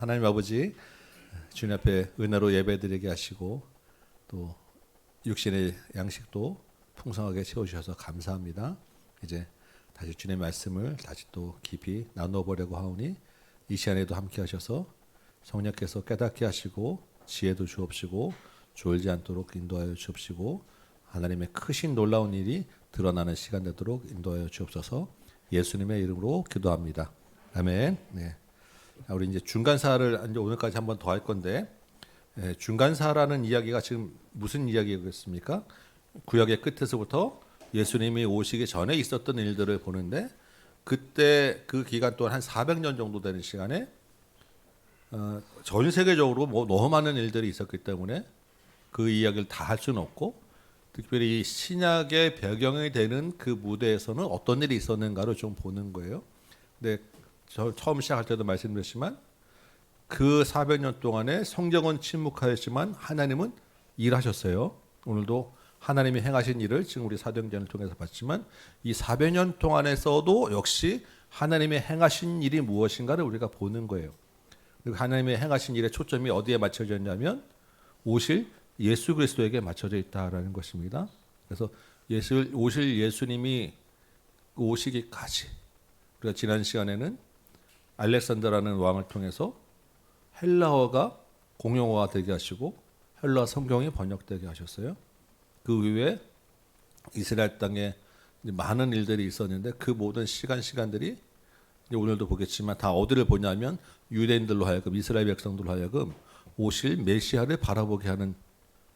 하나님 아버지, 주님 앞에 은혜로 예배드리게 하시고 또 육신의 양식도 풍성하게 채워주셔서 감사합니다. 이제 다시 주님의 말씀을 다시 또 깊이 나눠보려고 하오니 이 시간에도 함께 하셔서 성령께서 깨닫게 하시고 지혜도 주옵시고 졸지 않도록 인도하여 주옵시고 하나님의 크신 놀라운 일이 드러나는 시간 되도록 인도하여 주옵소서. 예수님의 이름으로 기도합니다. 아멘. 네. 우리 이제 중간사를 이제 오늘까지 한 번 더 할 건데, 중간사라는 이야기가 지금 무슨 이야기겠습니까? 구약의 끝에서부터 예수님이 오시기 전에 있었던 일들을 보는데, 그때 그 기간 동안 한 400년 정도 되는 시간에 전 세계적으로 뭐 너무 많은 일들이 있었기 때문에 그 이야기를 다 할 수는 없고, 특별히 신약의 배경이 되는 그 무대에서는 어떤 일이 있었는가를 좀 보는 거예요. 근데 저 처음 시작할 때도 말씀드렸지만 그 400년 동안에 성경은 침묵하였지만 하나님은 일하셨어요. 오늘도 하나님이 행하신 일을 지금 우리 사도행전을 통해서 봤지만 이 400년 동안에서도 역시 하나님의 행하신 일이 무엇인가를 우리가 보는 거예요. 그리고 하나님의 행하신 일의 초점이 어디에 맞춰져 있냐면 오실 예수 그리스도에게 맞춰져 있다라는 것입니다. 그래서 오실 예수님이 오시기까지 우리가 지난 시간에는 알렉산더라는 왕을 통해서 헬라어가 공용어가 되게 하시고 헬라 성경이 번역되게 하셨어요. 그 이후에 이스라엘 땅에 많은 일들이 있었는데 그 모든 시간들이 오늘도 보겠지만 다 어디를 보냐면 유대인들로 하여금 이스라엘 백성들로 하여금 오실 메시아를 바라보게 하는,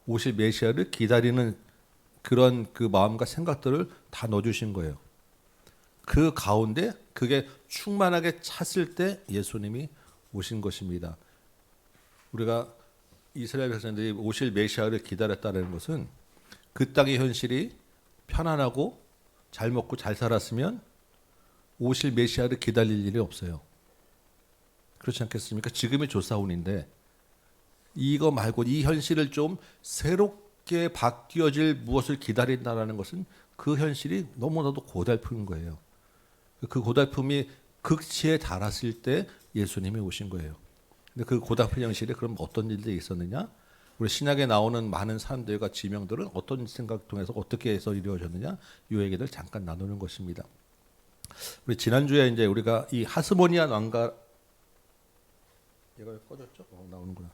오실 메시아를 기다리는 그런 그 마음과 생각들을 다 넣어주신 거예요. 그 가운데 그게 충만하게 찼을 때 예수님이 오신 것입니다. 우리가 이스라엘 백성들이 오실 메시아를 기다렸다는 것은 그 땅의 현실이 편안하고 잘 먹고 잘 살았으면 오실 메시아를 기다릴 일이 없어요. 그렇지 않겠습니까? 지금이 조사원인데 이거 말고 이 현실을 좀 새롭게 바뀌어질 무엇을 기다린다는 것은 그 현실이 너무나도 고달픈 거예요. 그 고달픔이 극치에 달았을 때 예수님이 오신 거예요. 근데 그 고달픈 현실에 그럼 어떤 일들이 있었느냐? 우리 신약에 나오는 많은 사람들과 지명들은 어떤 생각 통해서 어떻게 해서 이루어졌느냐? 이 얘기들 잠깐 나누는 것입니다. 우리 지난주에 이제 우리가 이 하스모니안 왕가, 얘가 꺼졌죠? 나오는구나.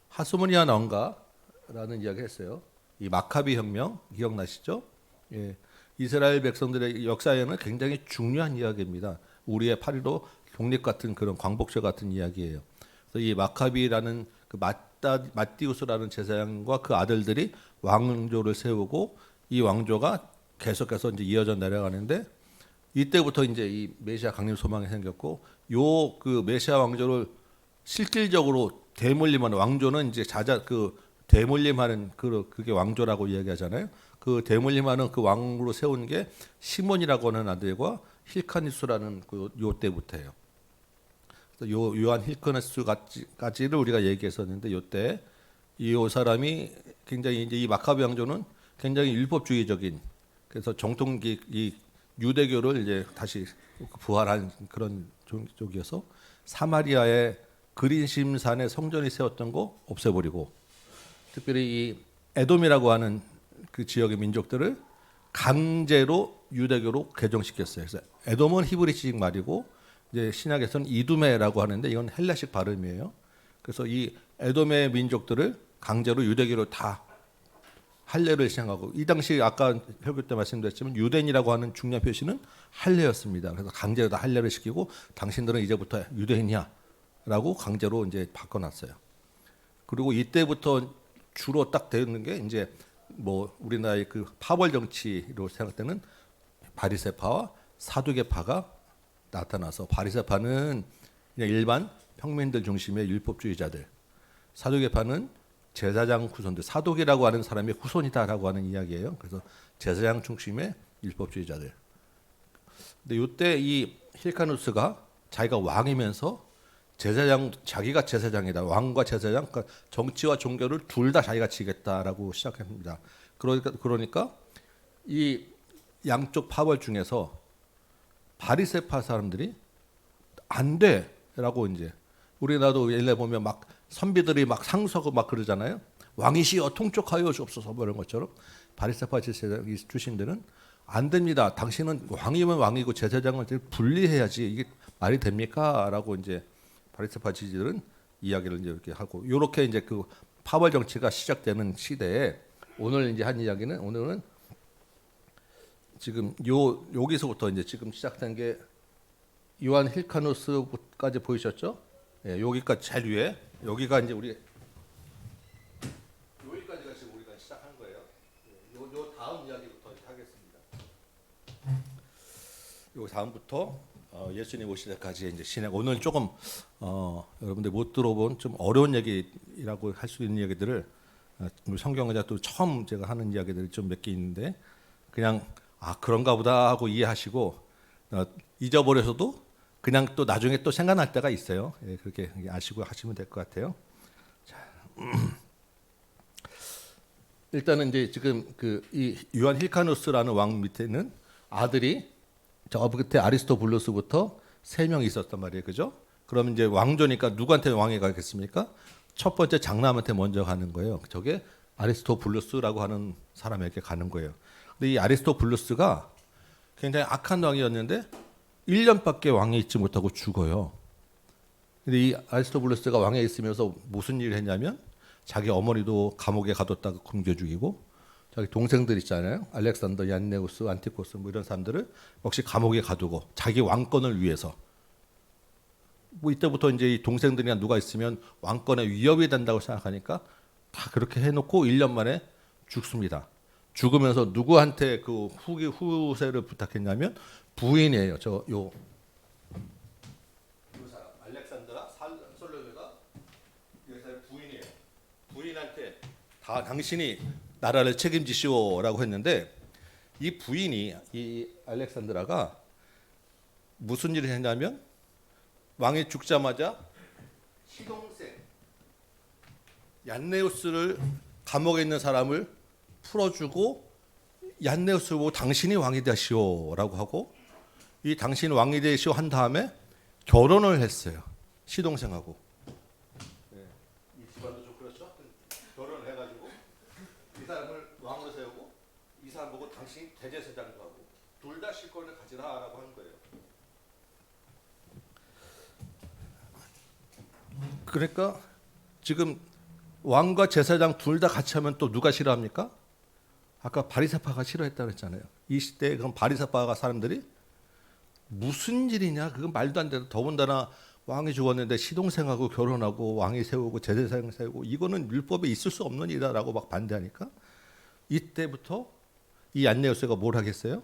하스모니안 왕가라는 이야기를 했어요. 이 마카비 혁명 기억나시죠? 예. 이스라엘 백성들의 역사에는 굉장히 중요한 이야기입니다. 우리의 8.15 독립 같은 그런 광복절 같은 이야기예요. 그래서 이 마카비라는 그 마띠우스라는 제사장과 그 아들들이 왕조를 세우고 이 왕조가 계속해서 이제 이어져 내려가는데 이때부터 이제 이 메시아 강림 소망이 생겼고 요 그 메시아 왕조를 실질적으로 대물림하는 왕조는 이제 대물림하는 그게 왕조라고 이야기하잖아요. 그 대물림하는 그 왕으로 세운 게 시몬이라고 하는 아들과 힐카니스라는 요 때부터예요. 요 요한 힐카니스까지를 우리가 얘기했었는데 요때 이 사람이 굉장히 이제 이 마카비 왕조는 굉장히 율법주의적인, 그래서 정통 이 유대교를 이제 다시 부활한 그런 쪽이어서 사마리아의 그린심산에 성전이 세웠던 거 없애버리고 특별히 이 에돔이라고 하는 그 지역의 민족들을 강제로 유대교로 개종시켰어요. 그래서 에돔은 히브리식 말이고 이제 신약에서는 이두메라고 하는데 이건 헬라식 발음이에요. 그래서 이 에돔의 민족들을 강제로 유대교로 다 할례를 시행하고 이 당시 아까 설교 때 말씀드렸지만 유대인이라고 하는 중요한 표시는 할례였습니다. 그래서 강제로 다 할례를 시키고 당신들은 이제부터 유대인이야라고 강제로 이제 바꿔놨어요. 그리고 이때부터 주로 딱 되는 게 이제 뭐 우리나라의 그 파벌 정치로 생각되는 바리새파와 사두개파가 나타나서 바리새파는 그냥 일반 평민들 중심의 율법주의자들, 사두개파는 제사장 후손들, 사독이라고 하는 사람의 후손이다라고 하는 이야기예요. 그래서 제사장 중심의 율법주의자들. 근데 이때 이 힐카누스가 자기가 왕이면서 자기가 제사장이다. 왕과 제사장, 그러니까 정치와 종교를 둘 다 자기가 지겠다라고 시작합니다. 그러니까 이 양쪽 파벌 중에서 바리새파 사람들이 안 돼라고 이제 우리나라도 옛날에 보면 막 선비들이 막 상소하고 막 그러잖아요. 왕이시여 통촉하여 주옵소서 뭐 이런 것처럼 바리새파 제사장이 주신들은 안 됩니다. 당신은 왕이면 왕이고 제사장을 분리해야지 이게 말이 됩니까? 라고 이제 바리새파 지지들은 이야기를 이제 이렇게 하고 이렇게 이제 그 파벌 정치가 시작되는 시대에 오늘 이제 한 이야기는 오늘은 지금 여기서부터 이제 지금 시작된 게 요한 힐카누스까지 보이셨죠? 예, 여기까지 제일 위에 여기가 이제 우리 여기까지가 지금 우리가 시작한 거예요. 요 다음 이야기부터 하겠습니다. 요 다음부터 예수님 오실 때까지 이제 진행. 오늘 조금 여러분들 못 들어본 좀 어려운 얘기라고 할 수 있는 얘기들을 성경에다 또 처음 제가 하는 이야기들이 좀 몇 개 있는데 그냥 그런가 보다 하고 이해하시고 잊어버려서도 그냥 또 나중에 또 생각날 때가 있어요. 예, 그렇게 아시고 하시면 될 것 같아요. 자, 일단은 이제 지금 그 이 요한 힐카누스라는 왕 밑에는 아들이 저 끝에 아리스토블루스부터 3명이 있었단 말이에요, 그죠? 그럼 이제 왕조니까 누구한테 왕이 가겠습니까? 첫 번째 장남한테 먼저 가는 거예요. 저게 아리스토블루스라고 하는 사람에게 가는 거예요. 근데 이 아리스토블루스가 굉장히 악한 왕이었는데 1년밖에 왕에 있지 못하고 죽어요. 근데 이 아리스토블루스가 왕에 있으면서 무슨 일을 했냐면 자기 어머니도 감옥에 가뒀다가 굶겨 죽이고 자기 동생들 있잖아요. 알렉산더, 얀네우스, 안티코스 뭐 이런 사람들을 역시 감옥에 가두고 자기 왕권을 위해서 뭐 이때부터 이제 이 동생들이나 누가 있으면 왕권에 위협이 된다고 생각하니까 다 그렇게 해놓고 1년 만에 죽습니다. 죽으면서 누구한테 그 후세를 부탁했냐면 부인이에요. 요 사람 알렉산드라 솔로메가 이 사람 부인이에요. 부인한테 다 당신이 나라를 책임지시오라고 했는데 이 부인이 이 알렉산드라가 무슨 일을 했냐면 왕이 죽자마자 시동생 얀네우스를 감옥에 있는 사람을 풀어주고 얀네우스를 보고 당신이 왕이 되시오라고 하고 이 당신 왕이 되시오 한 다음에 결혼을 했어요. 시동생하고. 네. 이 집안도 좀 그렇죠. 결혼을 해가지고 이 사람을 왕으로 세우고 이 사람 보고 당신 대제사장도 하고 둘 다 실권을 가지라라고 하는 거예요. 그러니까 지금 왕과 제사장 둘 다 같이 하면 또 누가 싫어합니까? 아까 바리새파가 싫어했다고 그랬잖아요. 이 시대에 그럼 바리새파가 사람들이 무슨 일이냐? 그건 말도 안 되는. 더군다나 왕이 죽었는데 시동생하고 결혼하고 왕이 세우고 제사장 세우고 이거는 율법에 있을 수 없는 일이다라고 막 반대하니까 이때부터 이 안네우스가 뭘 하겠어요?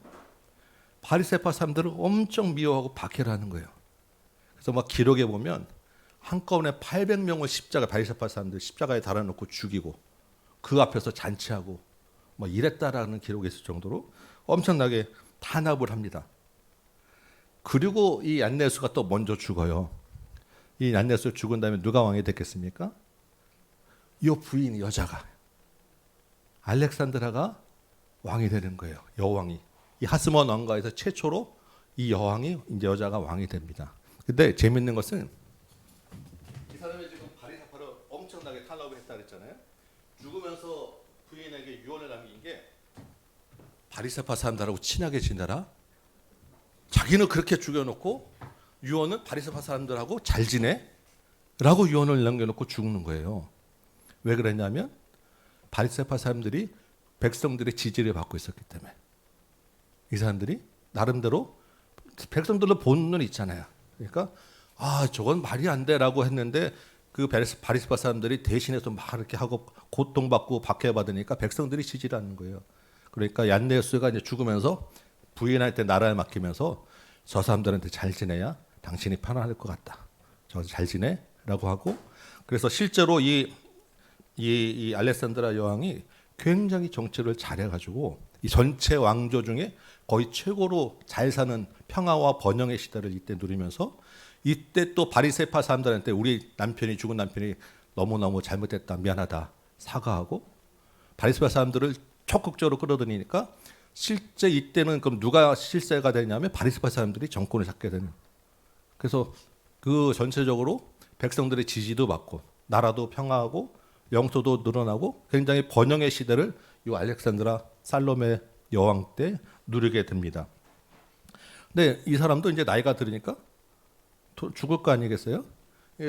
바리새파 사람들을 엄청 미워하고 박해를 하는 거예요. 그래서 막 기록에 보면 한꺼번에 800명을 바리새파 사람들 십자가에 달아놓고 죽이고 그 앞에서 잔치하고 뭐 이랬다라는 기록이 있을 정도로 엄청나게 탄압을 합니다. 그리고 이 얀네수가 또 먼저 죽어요. 이 얀네수 죽은 다음에 누가 왕이 됐겠습니까? 이 부인 여자가 알렉산드라가 왕이 되는 거예요. 여왕이. 이 하스몬 왕가에서 최초로 이 여왕이 이제 여자가 왕이 됩니다. 근데 재밌는 것은 이 사람이 지금 바리새파를 엄청나게 탄압을 했다 그랬잖아요. 죽으면서 부인에게 유언을 남긴 게 바리새파 사람들하고 친하게 지내라. 자기는 그렇게 죽여놓고 유언은 바리새파 사람들하고 잘 지내라고 유언을 남겨놓고 죽는 거예요. 왜 그랬냐면 바리새파 사람들이 백성들의 지지를 받고 있었기 때문에 이 사람들이 나름대로 백성들로 보는 눈이 있잖아요. 그러니까 저건 말이 안 돼라고 했는데 그 바리새파 사람들이 대신해서 막 이렇게 하고 고통받고 박해받으니까 백성들이 지지를 하는 거예요. 그러니까 얀네우스가 이제 죽으면서 부인한테 나라를 맡기면서 저 사람들한테 잘 지내야 당신이 편안할 것 같다. 저 잘 지내라고 하고 그래서 실제로 이 알렉산드라 여왕이 굉장히 정치를 잘해가지고 이 전체 왕조 중에 거의 최고로 잘 사는 평화와 번영의 시대를 이때 누리면서 이때 또 바리새파 사람들한테 우리 남편이 죽은 남편이 너무너무 잘못했다 미안하다 사과하고 바리새파 사람들을 적극적으로 끌어들이니까 실제 이때는 그럼 누가 실세가 되냐면 바리새파 사람들이 정권을 잡게 되는. 그래서 그 전체적으로 백성들의 지지도 받고 나라도 평화하고 영토도 늘어나고 굉장히 번영의 시대를 이 알렉산드라 살로메 여왕 때 누리게 됩니다. 근데 이 사람도 이제 나이가 들으니까 죽을 거 아니겠어요?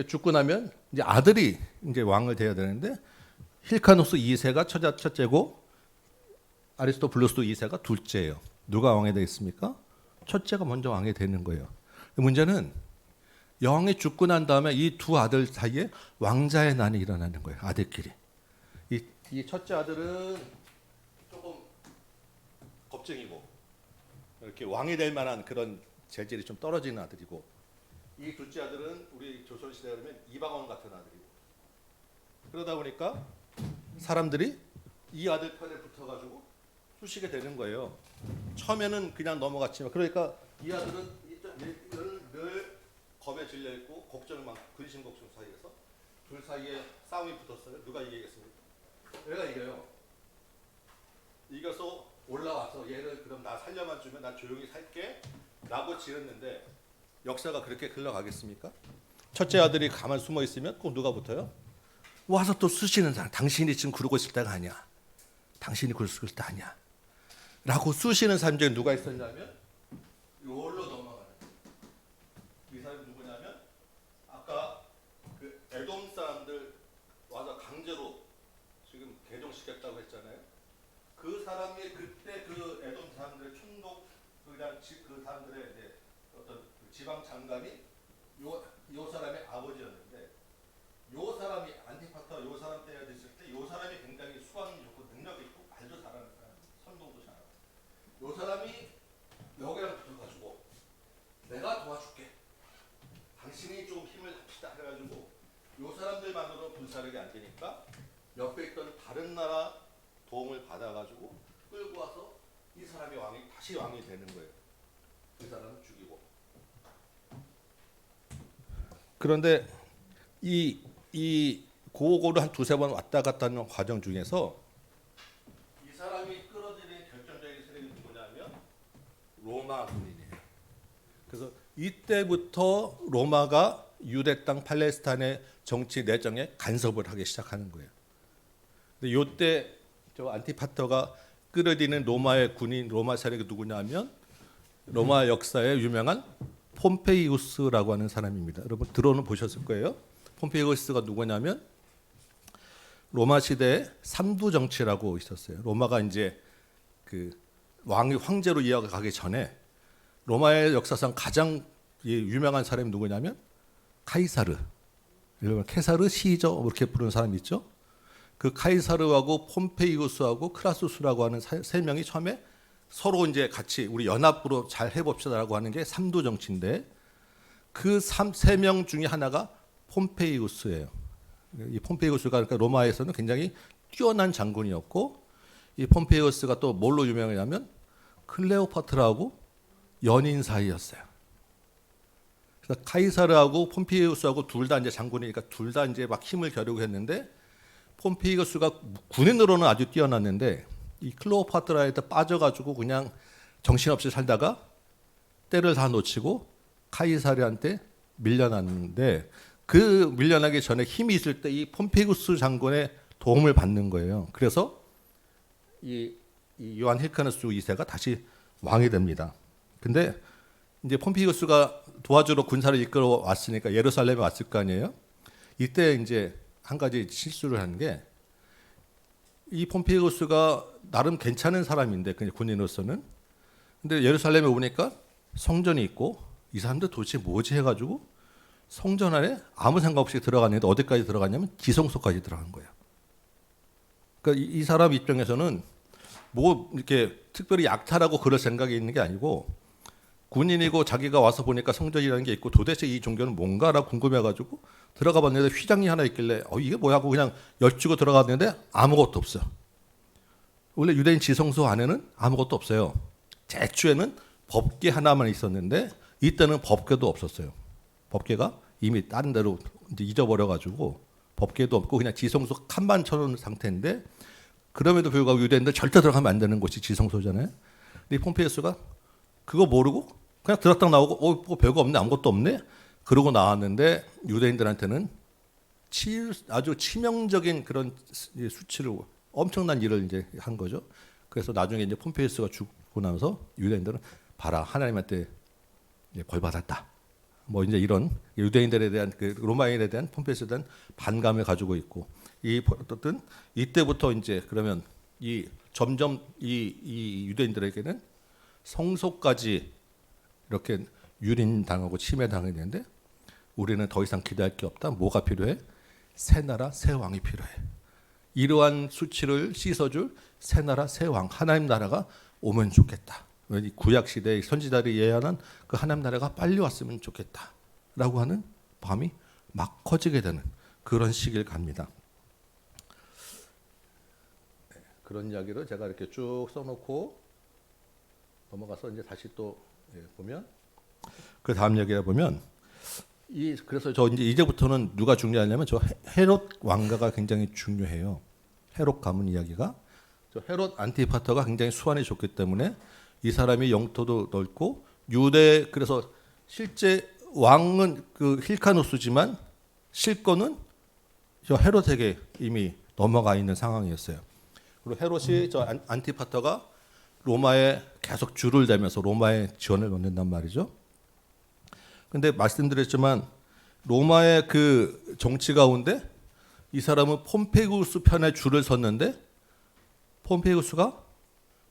죽고 나면 이제 아들이 이제 왕을 돼야 되는데 힐카노스 2세가 첫째고 아리스토블루스 2세가 둘째예요. 누가 왕이 되겠습니까? 첫째가 먼저 왕이 되는 거예요. 문제는 여왕이 죽고 난 다음에 이 두 아들 사이에 왕자의 난이 일어나는 거예요. 아들끼리. 이 첫째 아들은 조금 겁쟁이고 이렇게 왕이 될 만한 그런 재질이 좀 떨어지는 아들이고, 이 둘째 아들은 우리 조선 시대에 그러면 이방원 같은 아들이고, 그러다 보니까 사람들이 이 아들 편에 붙어가지고 쑤시게 되는 거예요. 처음에는 그냥 넘어갔지만, 그러니까 이 아들은 늘 겁에 질려 있고 걱정이 많고 근심 걱정 사이에서 둘 사이에 싸움이 붙었어요. 누가 이기겠습니까? 얘가 이겨요. 이겨서 올라와서 얘를 그럼 나 살려만 주면 나 조용히 살게 라고 지었는데, 역사가 그렇게 흘러가겠습니까? 첫째 아들이 가만 숨어 있으면 꼭 누가 붙어요? 와서 또 쑤시는 사람. 당신이 지금 그러고 있을 때가 아니야. 당신이 그럴 때 아니야. 라고 쑤시는 사람 중에 누가 있었냐면 요걸로 넘어가는. 이 사람이 누구냐면 아까 그 에돔 사람들 와서 강제로 지금 개종시켰다고 했잖아요. 그 사람이 그때 그 에돔 사람들의 총독, 그냥 그 사람들의 이제 어떤 지방 장관이 요 사람의 아버지였는데, 요 사람이 안티파터 요 사람 때가 됐을 때 요 사람이 굉장히 수완 좋고 능력 있고 말도 잘하는 사람, 선동도 잘하고, 요 사람이 여기랑 붙어가지고 내가 도와줄게. 당신이 좀 힘을 합시다 해가지고 요 사람들만으로 군사력이 안 되니까 옆에 있던 다른 나라 도움을 받아가지고 끌고 와서 이 사람이 다시 왕이 되는 거예요. 그 사람을 죽이고. 그런데 이 고고를 한 두세 번 왔다 갔다 하는 과정 중에서 이 사람이 끌어들인 결정적인 세력이 누구냐면 로마 군인이에요. 그래서 이때부터 로마가 유대 땅 팔레스타인의 정치 내정에 간섭을 하기 시작하는 거예요. 근데 요때 저 안티파터가 끌어들이는 로마의 군인, 로마 세력이 누구냐면 로마 역사에 유명한 폼페이우스라고 하는 사람입니다. 여러분 들어는 보셨을 거예요. 폼페이우스가 누구냐면 로마 시대에 삼두 정치라고 있었어요. 로마가 이제 그 황제로 이어가기 전에 로마의 역사상 가장 유명한 사람이 누구냐면 카이사르, 여러분 케사르 시저 이렇게 부르는 사람이 있죠. 그 카이사르하고 폼페이우스하고 크라수스라고 하는 세 명이 처음에 서로 이제 같이 우리 연합으로 잘 해봅시다라고 하는 게 삼두 정치인데, 그 세 명 중에 하나가 폼페이우스예요. 이 폼페이우스가 그러니까 로마에서는 굉장히 뛰어난 장군이었고, 이 폼페이우스가 또 뭘로 유명하냐면 클레오파트라하고 연인 사이였어요. 그래서 카이사르하고 폼페이우스하고 둘 다 이제 장군이니까 둘 다 이제 막 힘을 겨루고 했는데, 폼페이우스가 군인으로는 아주 뛰어났는데 이 클레오파트라한테 빠져가지고 그냥 정신없이 살다가 때를 다 놓치고 카이사르한테 밀려났는데, 그 밀려나기 전에 힘이 있을 때 이 폼페이우스 장군의 도움을 받는 거예요. 그래서 이 요한 힐카누스 2세가 다시 왕이 됩니다. 근데 이제 폼페이우스가 도와주러 군사를 이끌어 왔으니까 예루살렘에 왔을 거 아니에요. 이때 이제 한 가지 실수를 하는 게, 이 폼페이우스가 나름 괜찮은 사람인데 그냥 군인으로서는, 근데 예루살렘에 오니까 성전이 있고 이 사람들 도대체 뭐지 해가지고 성전 안에 아무 생각 없이 들어갔는데 어디까지 들어갔냐면 지성소까지 들어간 거예요. 그러니까 이 사람 입장에서는 뭐 이렇게 특별히 약탈하고 그럴 생각이 있는 게 아니고, 군인이고 자기가 와서 보니까 성전이라는 게 있고 도대체 이 종교는 뭔가라고 궁금해가지고 들어가 봤는데 휘장이 하나 있길래 이게 뭐야 하고 그냥 열추고 들어갔는데 아무것도 없어요. 원래 유대인 지성소 안에는 아무것도 없어요. 제추에는 법궤 하나만 있었는데 이때는 법궤도 없었어요. 법궤가 이미 다른 데로 이제 잊어버려가지고 법궤도 없고 그냥 지성소 칸만 쳐놓은 상태인데, 그럼에도 불구하고 유대인들 절대 들어가면 안 되는 곳이 지성소잖아요. 근데 이 폼페이우스가 그거 모르고 그냥 들었다 나오고 뭐 별거 없네, 아무것도 없네. 그러고 나왔는데 유대인들한테는 아주 치명적인 그런 수치를 엄청난 일을 이제 한 거죠. 그래서 나중에 이제 폼페이우스가 죽고 나서 유대인들은 봐라 하나님한테 벌 받았다. 뭐 이제 이런 유대인들에 대한 그 로마인에 대한 폼페이우스에 대한 반감을 가지고 있고 이 어떤 이때부터 이제 그러면 이 점점 이 유대인들에게는 성소까지 이렇게 유린당하고 침해당하게 되는데 우리는 더 이상 기대할 게 없다. 뭐가 필요해? 새 나라 새 왕이 필요해. 이러한 수치를 씻어줄 새 나라 새 왕 하나님 나라가 오면 좋겠다. 구약 시대의 선지자들이 예언한 그 하나님 나라가 빨리 왔으면 좋겠다라고 하는 마음이 막 커지게 되는 그런 시기를 갑니다. 그런 이야기를 제가 이렇게 쭉 써놓고 넘어가서 이제 다시 또 보면 그 다음 얘기를 보면 그래서 저 이제부터는 누가 중요하냐면 저 헤롯 왕가가 굉장히 중요해요. 헤롯 가문 이야기가 저 헤롯 안티파터가 굉장히 수완이 좋기 때문에 이 사람이 영토도 넓고 유대 그래서 실제 왕은 그 힐카노스지만 실권은 저 헤롯에게 이미 넘어가 있는 상황이었어요. 그리고 헤롯이 저 안티파터가 로마에 계속 줄을 대면서 로마에 지원을 얻는단 말이죠. 근데 말씀드렸지만 로마의 그 정치 가운데 이 사람은 폼페이우스 편에 줄을 섰는데 폼페이우스가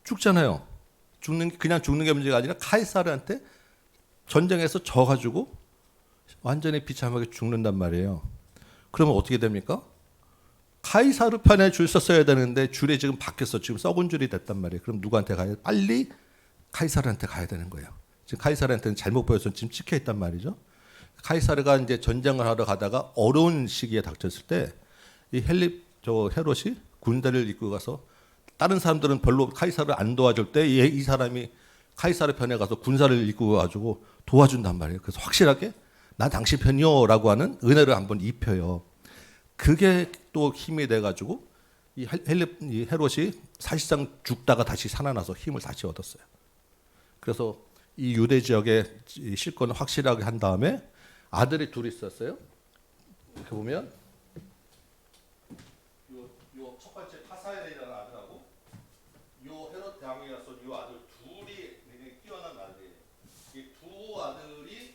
죽잖아요. 그냥 죽는 게 문제가 아니라 카이사르한테 전쟁에서 져가지고 완전히 비참하게 죽는단 말이에요. 그러면 어떻게 됩니까? 카이사르 편에 줄 섰어야 되는데 줄이 지금 바뀌었어. 지금 썩은 줄이 됐단 말이에요. 그럼 누구한테 가야 돼? 빨리 카이사르한테 가야 되는 거예요. 지금 카이사르한테는 잘못 보여서 지금 찍혀 있단 말이죠. 카이사르가 이제 전쟁을 하러 가다가 어려운 시기에 닥쳤을 때 이 헤롯이 군대를 이끌고 가서 다른 사람들은 별로 카이사르를 안 도와줄 때 이 사람이 카이사르 편에 가서 군사를 이끌고 가지고 도와준단 말이에요. 그래서 확실하게 난 당신 편이요라고 하는 은혜를 한번 입혀요. 그게 또 힘이 돼가지고 이 헤롯이 사실상 죽다가 다시 살아나서 힘을 다시 얻었어요. 그래서 이 유대 지역의 실권을 확실하게 한 다음에 아들이 둘이 있었어요. 이렇게 보면 요 첫 번째 파사엘이라는 아들하고 요 헤롯 왕이라서 요 아들 둘이 굉장히 뛰어난 아들이에요. 이 두 아들이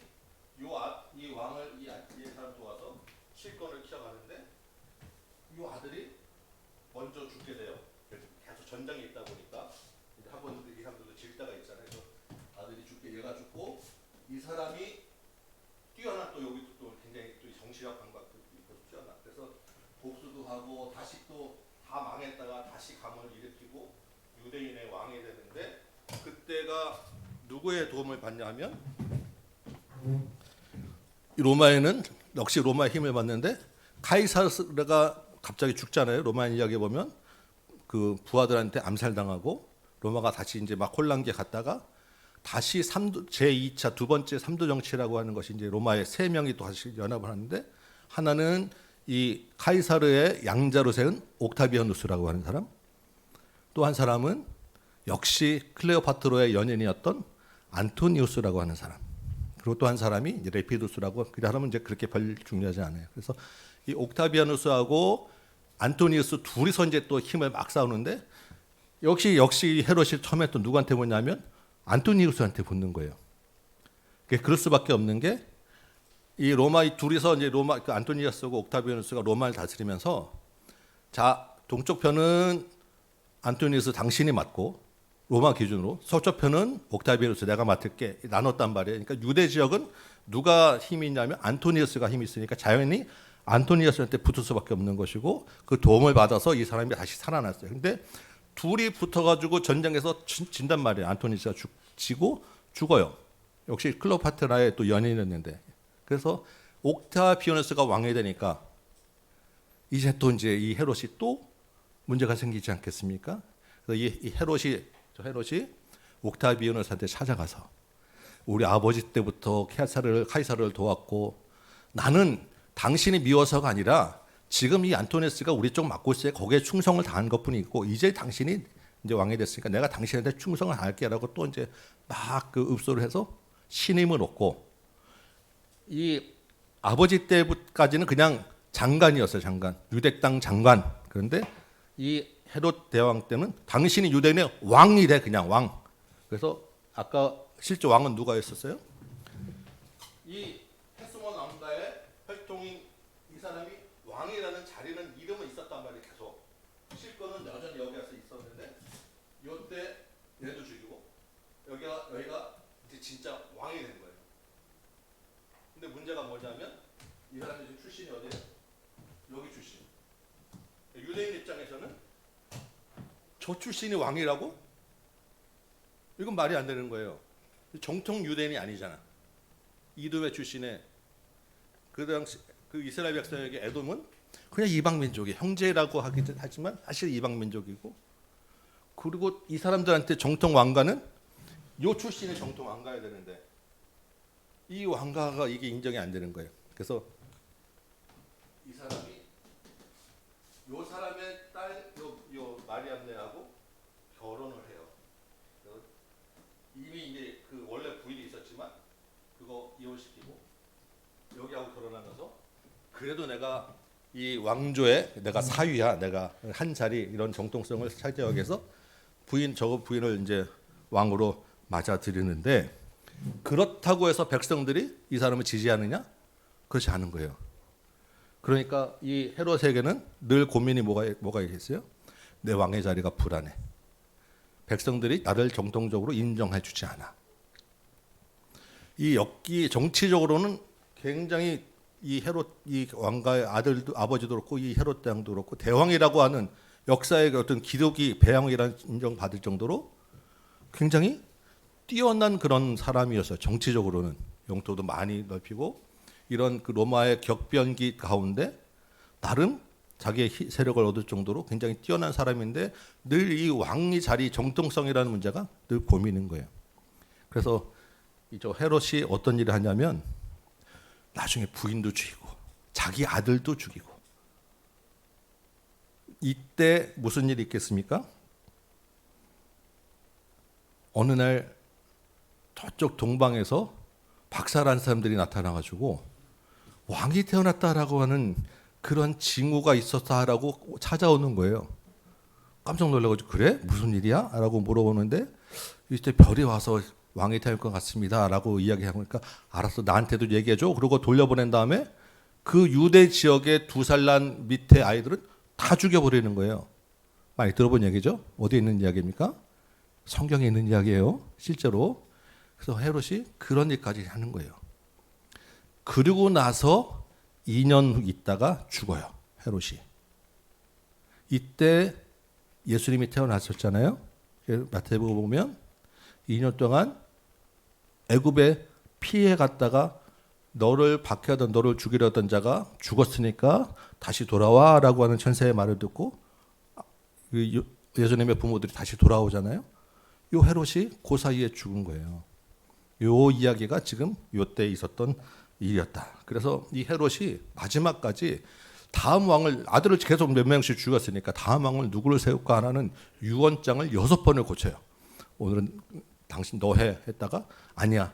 이 왕을 이 사람 도와서 실권을 키워가는데 이 아들이 먼저 죽게 돼요. 계속 전쟁이 있다 보니까 한번 이 사람들도 질 때가 있잖아요. 그래서 아들이 죽게 얘가 죽고 이 사람이 뛰어난 또 여기도 또 굉장히 또 정치력 감각도 있고 뛰어나. 그래서 복수도 하고 다시 또 다 망했다가 다시 가문을 일으키고 유대인의 왕이 되는데 그때가 누구의 도움을 받냐 하면 로마에는 역시 로마의 힘을 받는데 카이사르가 갑자기 죽잖아요. 로마인 이야기 보면 그 부하들한테 암살당하고 로마가 다시 이제 막 혼란기에 갔다가 다시 제2차 두 번째 삼도 정치라고 하는 것이 이제 로마의 세 명이 또 다시 연합을 하는데 하나는 이 카이사르의 양자로 세운 옥타비아누스라고 하는 사람, 또 한 사람은 역시 클레오파트로의 연인이었던 안토니우스라고 하는 사람, 그리고 또 한 사람이 이제 레피두스라고 그 사람은 이제 그렇게 별 중요하지 않아요. 그래서 이 옥타비아누스하고 안토니우스 둘이서 이제 또 힘을 막 싸우는데 역시 헤롯이 처음에 또 누구한테 붙냐면 안토니우스한테 붙는 거예요. 그럴 수밖에 없는 게 이 로마 이 둘이서 이제 로마 그 안토니우스하고 옥타비아누스가 로마를 다스리면서 자 동쪽 편은 안토니우스 당신이 맡고 로마 기준으로 서쪽 편은 옥타비아누스 내가 맡을게 나눴단 말이에요. 그러니까 유대 지역은 누가 힘이 있냐면 안토니우스가 힘이 있으니까 자연히 안토니우스한테 붙을 수밖에 없는 것이고 그 도움을 받아서 이 사람이 다시 살아났어요. 근데 둘이 붙어가지고 전쟁에서 진단 말이에요. 안토니우스가 지고 죽어요. 역시 클레오파트라의 또 연인이었는데 그래서 옥타비아누스가 왕이 되니까 이제 또 이제 이 헤롯이 또 문제가 생기지 않겠습니까? 그래서 이 헤롯이 옥타비아누스한테 찾아가서 우리 아버지 때부터 카이사르를 도왔고 나는 당신이 미워서가 아니라 지금 이 안토니우스가 우리 쪽 맡고 있어요. 거기에 충성을 다한 것뿐이고 이제 당신이 이제 왕이 됐으니까 내가 당신한테 충성을 할게라고 또 이제 막 그 읍소를 해서 신임을 얻고 이 아버지 때까지는 그냥 장관이었어요. 장관. 유대 땅 장관. 그런데 이 헤롯 대왕 때는 당신이 유대인의 왕이 돼. 그냥 왕. 그래서 아까 실제 왕은 누가 했었어요? 이 헤스몬 왕가의 혈통인 이 사람이 왕이라는 자리는 이름은 있었단 말이에요. 계속 실권은 여전히 여기서 있었는데 이때 얘도 죽이고 여기가 이제 진짜 왕이 된 거예요. 근데 문제가 뭐냐면 이 사람이 지금 출신이 어디예요? 여기 출신. 유대인 입장에서는 저 출신이 왕이라고? 이건 말이 안 되는 거예요. 정통 유대인이 아니잖아. 이두메 출신의 그 당시 그 이스라엘 백성에게 에돔은 그냥 이방 민족이 형제라고 하긴 하지만 사실 이방 민족이고, 그리고 이 사람들한테 정통 왕가는 요 출신의 정통 왕가야 되는데 이 왕가가 이게 인정이 안 되는 거예요. 그래서 이 사람이 요 사람의 딸 요 마리암네하고 결혼을 해요. 이미 이제 그 원래 부인이 있었지만 그거 이혼시키고 여기하고 결혼하면서 그래도 내가 이 왕조의 내가 사위야, 내가 한 자리 이런 정통성을 차지하기 위해서 저거 부인을 이제 왕으로 맞아들이는데, 그렇다고 해서 백성들이 이 사람을 지지하느냐? 그렇지 않은 거예요. 그러니까 이 헤롯에게는 늘 고민이 뭐가 있겠어요? 내 왕의 자리가 불안해. 백성들이 나를 정통적으로 인정해 주지 않아. 이 정치적으로는 굉장히 이 헤롯 이 왕가의 아들도 아버지도 그렇고 이 헤롯 대왕도 그렇고 대왕이라고 하는 역사의 어떤 기록이 배왕이라는 인정받을 정도로 굉장히 뛰어난 그런 사람이었어요. 정치적으로는 영토도 많이 넓히고 이런 그 로마의 격변기 가운데 나름 자기의 세력을 얻을 정도로 굉장히 뛰어난 사람인데 늘 이 왕의 자리 정통성이라는 문제가 늘 고민인 거예요. 그래서 저 헤롯이 어떤 일을 하냐면 나중에 부인도 죽이고 자기 아들도 죽이고. 이때 무슨 일이 있겠습니까? 어느 날 저쪽 동방에서 박살난 사람들이 나타나가지고 왕이 태어났다라고 하는 그런 징후가 있었다라고 찾아오는 거예요. 깜짝 놀라가지고 그래? 무슨 일이야? 라고 물어보는데 이때 별이 와서 왕이 태어날 것 같습니다 라고 이야기하니까 알았어, 나한테도 얘기해줘. 그러고 돌려보낸 다음에 그 유대 지역의 2살 난 밑에 아이들은 다 죽여버리는 거예요. 많이 들어본 얘기죠? 어디에 있는 이야기입니까? 성경에 있는 이야기예요. 실제로. 그래서 헤롯이 그런 일까지 하는 거예요. 그리고 나서 2년 있다가 죽어요. 헤롯이. 이때 예수님이 태어났었잖아요. 마태복음 보면 2년 동안 애굽에 피해 갔다가 너를 박해하던 너를 죽이려 하던 자가 죽었으니까 다시 돌아와라고 하는 천사의 말을 듣고 예수님의 부모들이 다시 돌아오잖아요. 요 헤롯이 그 사이에 죽은 거예요. 요 이야기가 지금 요때 있었던 일이었다. 그래서 이 헤롯이 마지막까지 다음 왕을 아들을 계속 몇 명씩 죽였으니까 다음 왕을 누구를 세울까 하는 유언장을 6번을 고쳐요. 오늘은 당신 너 해 했다가 아니야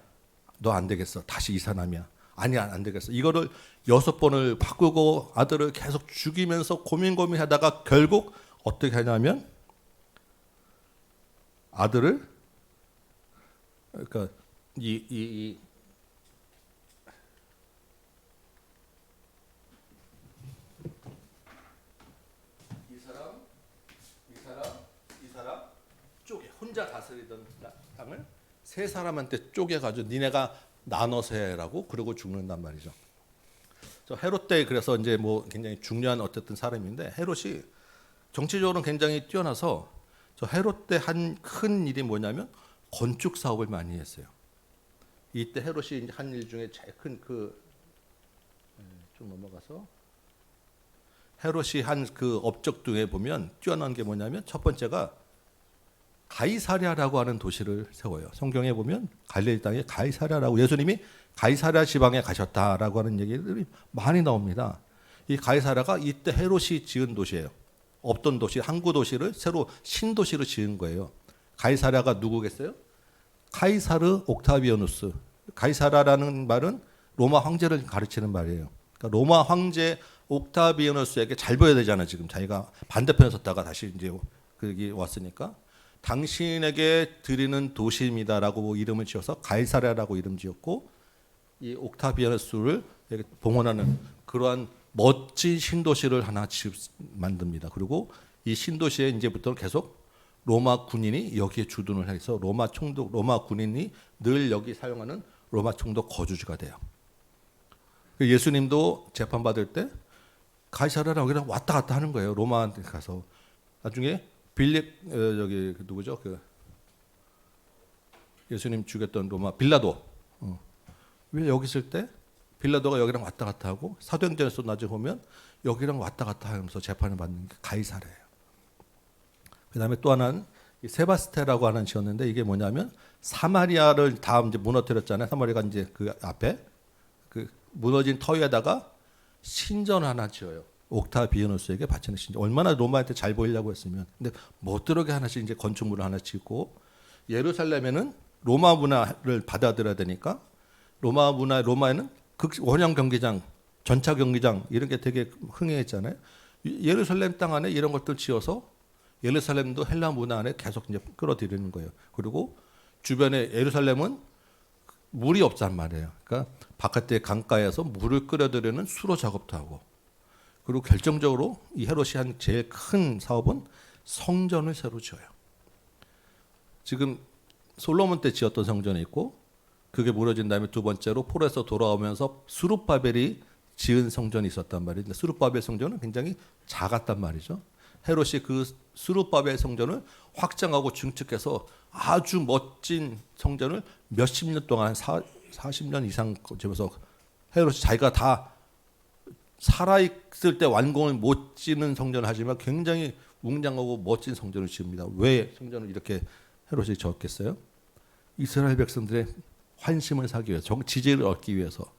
너 안 되겠어 다시 이 사람이야 아니야 안 되겠어 이거를 6번을 바꾸고 아들을 계속 죽이면서 고민하다가 결국 어떻게 하냐면 아들을 그러니까 이 사람 쪼개 혼자 다스리던 땅을 세 사람한테 쪼개가지고 니네가 나눠서 해라고 그러고 죽는단 말이죠. 저 헤롯 때 그래서 이제 뭐 굉장히 중요한 어쨌든 사람인데 헤롯이 정치적으로는 굉장히 뛰어나서 저 헤롯 때 한 큰 일이 뭐냐면 건축 사업을 많이 했어요. 이때 헤롯이 한 일 중에 제일 큰 좀 넘어가서 헤롯이 한 그 업적 중에 보면 뛰어난 게 뭐냐면 첫 번째가 가이사랴라고 하는 도시를 세워요. 성경에 보면 갈릴리 땅에 가이사랴라고 예수님이 가이사랴 지방에 가셨다라고 하는 얘기들이 많이 나옵니다. 이 가이사랴가 이때 헤롯이 지은 도시예요. 없던 도시, 항구 도시를 새로 신도시로 지은 거예요. 가이사랴가 누구겠어요? 카이사르 옥타비아누스. 가이사랴라는 말은 로마 황제를 가르치는 말이에요. 그러니까 로마 황제 옥타비아누스에게 잘 보여야 되잖아요. 지금 자기가 반대편에 섰다가 다시 이제 거기 왔으니까 당신에게 드리는 도시입니다라고 이름을 지어서 가이사랴라고 이름 지었고 이 옥타비아누스를 봉헌하는 그러한 멋진 신도시를 하나 만듭니다. 그리고 이 신도시에 이제부터 계속 로마 군인이 여기에 주둔을 해서 로마 총독, 로마 군인이 늘 여기 사용하는 로마 총독 거주지가 돼요. 예수님도 재판 받을 때 가이사랴라고 그냥 왔다 갔다 하는 거예요. 로마한테 가서 나중에 빌립 여기 누구죠? 그 예수님 죽였던 로마 빌라도 왜 여기 있을 때 빌라도가 여기랑 왔다 갔다 하고 사도행전에서 나중에 보면 여기랑 왔다 갔다 하면서 재판을 받는 게 가이사랴예요. 그다음에 또 하나는 세바스테라고 하는 지었는데 이게 뭐냐면 사마리아를 다 이제 무너뜨렸잖아요. 사마리아가 이제 그 앞에 그 무너진 터 위에다가 신전 하나 지어요. 옥타비아누스에게 바치는 신전. 얼마나 로마한테 잘 보이려고 했으면. 근데 못 들어게 하나씩 이제 건축물을 하나 짓고 예루살렘에는 로마 문화를 받아들여야 되니까 로마에는 원형 경기장, 전차 경기장 이런 게 되게 흥행했잖아요. 예루살렘 땅 안에 이런 것들 지어서 예루살렘도 헬라 문화 안에 계속 이제 끌어들이는 거예요. 그리고 주변에 예루살렘은 물이 없단 말이에요. 그러니까 바깥에 강가에서 물을 끓여들이는 수로 작업도 하고, 그리고 결정적으로 이 헤롯이 한 제일 큰 사업은 성전을 새로 지어요. 지금 솔로몬 때 지었던 성전이 있고, 그게 무너진 다음에 두 번째로 포로에서 돌아오면서 수룹바벨이 지은 성전이 있었단 말이에요. 수룹바벨 성전은 굉장히 작았단 말이죠. 헤롯이 그 수룹바벨 성전을 확장하고 증축해서 아주 멋진 성전을 몇십 년 동안 40년 이상 지면서 헤롯이 자기가 다 살아있을 때 완공을 못 지는 성전을 하지만 굉장히 웅장하고 멋진 성전을 지읍니다. 왜 성전을 이렇게 헤롯이 지었겠어요? 이스라엘 백성들의 환심을 사기 위해서, 지지를 얻기 위해서.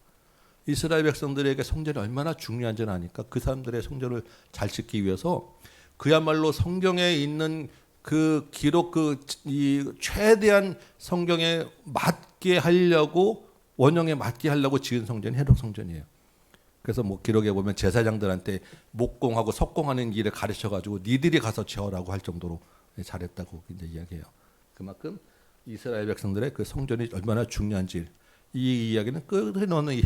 이스라엘 백성들에게 성전이 얼마나 중요한지는 아니까 그 사람들의 성전을 잘 짓기 위해서 그야말로 성경에 있는 그 기록 이 최대한 성경에 맞게 하려고 원형에 맞게 하려고 지은 성전이 헤롯 성전이에요. 그래서 뭐 기록에 보면 제사장들한테 목공하고 석공하는 길을 가르쳐 가지고 니들이 가서 지어라고 할 정도로 잘했다고 이제 이야기해요. 그만큼 이스라엘 백성들의 그 성전이 얼마나 중요한지 이 이야기는 끊임없는 이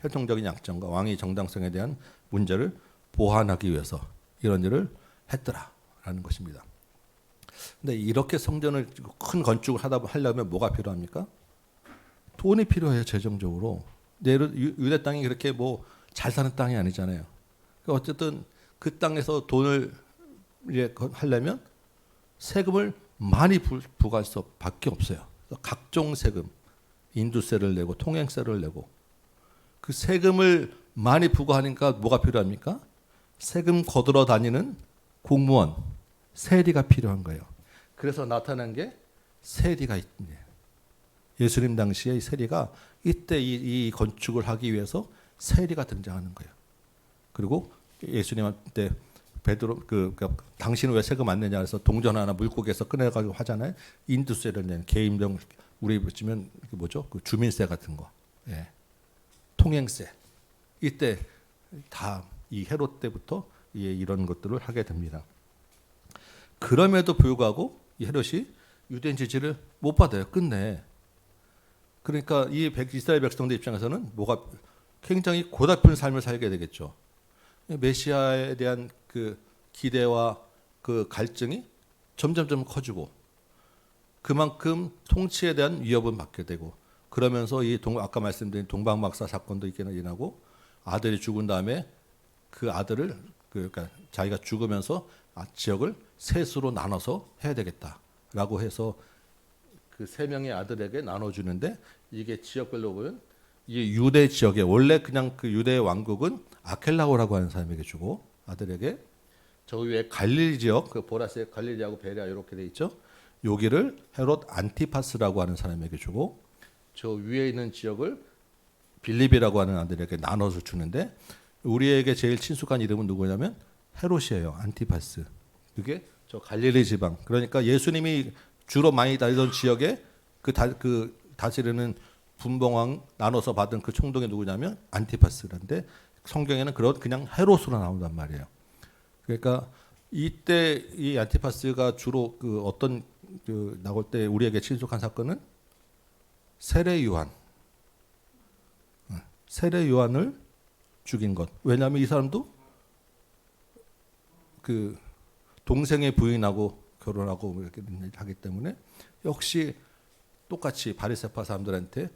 혈통적인 약점과 왕의 정당성에 대한 문제를 보완하기 위해서 이런 일을 했더라라는 것입니다. 근데 이렇게 성전을 큰 건축을 하려면 뭐가 필요합니까? 돈이 필요해요. 재정적으로. 유대 땅이 그렇게 뭐 잘 사는 땅이 아니잖아요. 그러니까 어쨌든 그 땅에서 돈을 이제 하려면 세금을 많이 부과할 수밖에 없어요. 각종 세금, 인두세를 내고 통행세를 내고 그 세금을 많이 부과하니까 뭐가 필요합니까? 세금 거들어 다니는 공무원, 세리가 필요한 거예요. 그래서 나타난 게 세리가 있네요. 예수님 당시에 세리가 이때 이 건축을 하기 위해서 세리가 등장하는 거예요. 그리고 예수님한테 베드로 당신은 왜 세금 안 내냐 해서 동전 하나 물고기에서 꺼내가지고 하잖아요. 인두세를 내는 개인병 우리 보시면 뭐죠? 그 주민세 같은 거, 예. 통행세. 이때 다 이 헤롯 때부터 이런 것들을 하게 됩니다. 그럼에도 불구하고 이 헤롯이 유대인 지지를 못 받아요. 끝내. 그러니까 이 이스라엘 백성들 입장에서는 뭐가 굉장히 고달픈 삶을 살게 되겠죠. 메시아에 대한 그 기대와 그 갈증이 점점점 커지고 그만큼 통치에 대한 위협은 받게 되고 그러면서 아까 말씀드린 동방박사 사건도 있게 일어나고 아들이 죽은 다음에 그 아들을 그러니까 자기가 죽으면서 지역을 셋으로 나눠서 해야 되겠다라고 해서 그 세 명의 아들에게 나눠주는데 이게 지역별로 보면 이 유대 지역에 원래 그냥 그 유대 왕국은 아켈라오라고 하는 사람에게 주고 아들에게 저 위에 갈릴리 지역 그 보라색 갈릴리하고 베레아 이렇게 돼 있죠. 여기를 헤롯 안티파스라고 하는 사람에게 주고 저 위에 있는 지역을 빌립이라고 하는 아들에게 나눠서 주는데 우리에게 제일 친숙한 이름은 누구냐면 헤롯이에요. 안티파스. 그게 저 갈릴리 지방. 그러니까 예수님이 주로 많이 다니던 지역에 그 다스리는 분봉왕 나눠서 받은 그 총독이 누구냐면 안티파스라는데 성경에는 그냥 헤롯으로 나온단 말이에요. 그러니까 이때 이 안티파스가 주로 그 어떤 그 나올 때 우리에게 친숙한 사건은 세례 요한을 죽인 것. 왜냐하면 이 사람도 그 동생의 부인하고 결혼하고 이렇게 하기 때문에 역시 똑같이 바리새파 사람들한테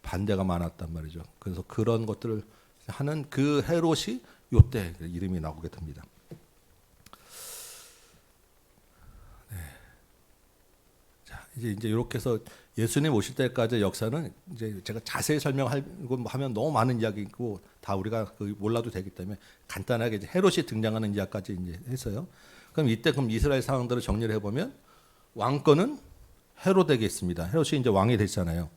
반대가 많았단 말이죠. 그래서 그런 것들을 하는 그 헤롯이 요때 이름이 나오게 됩니다. 네. 자, 이제 이렇게 해서 예수님 오실 때까지 역사는 이제 제가 자세히 설명하고 하면 너무 많은 이야기고 다 우리가 몰라도 되기 때문에 간단하게 이제 헤롯이 등장하는 이야기까지 이제 했어요. 그럼 이때 이스라엘 상황들을 정리를 해보면 왕권은 헤롯에게 있습니다. 헤롯이 이제 왕이 됐잖아요.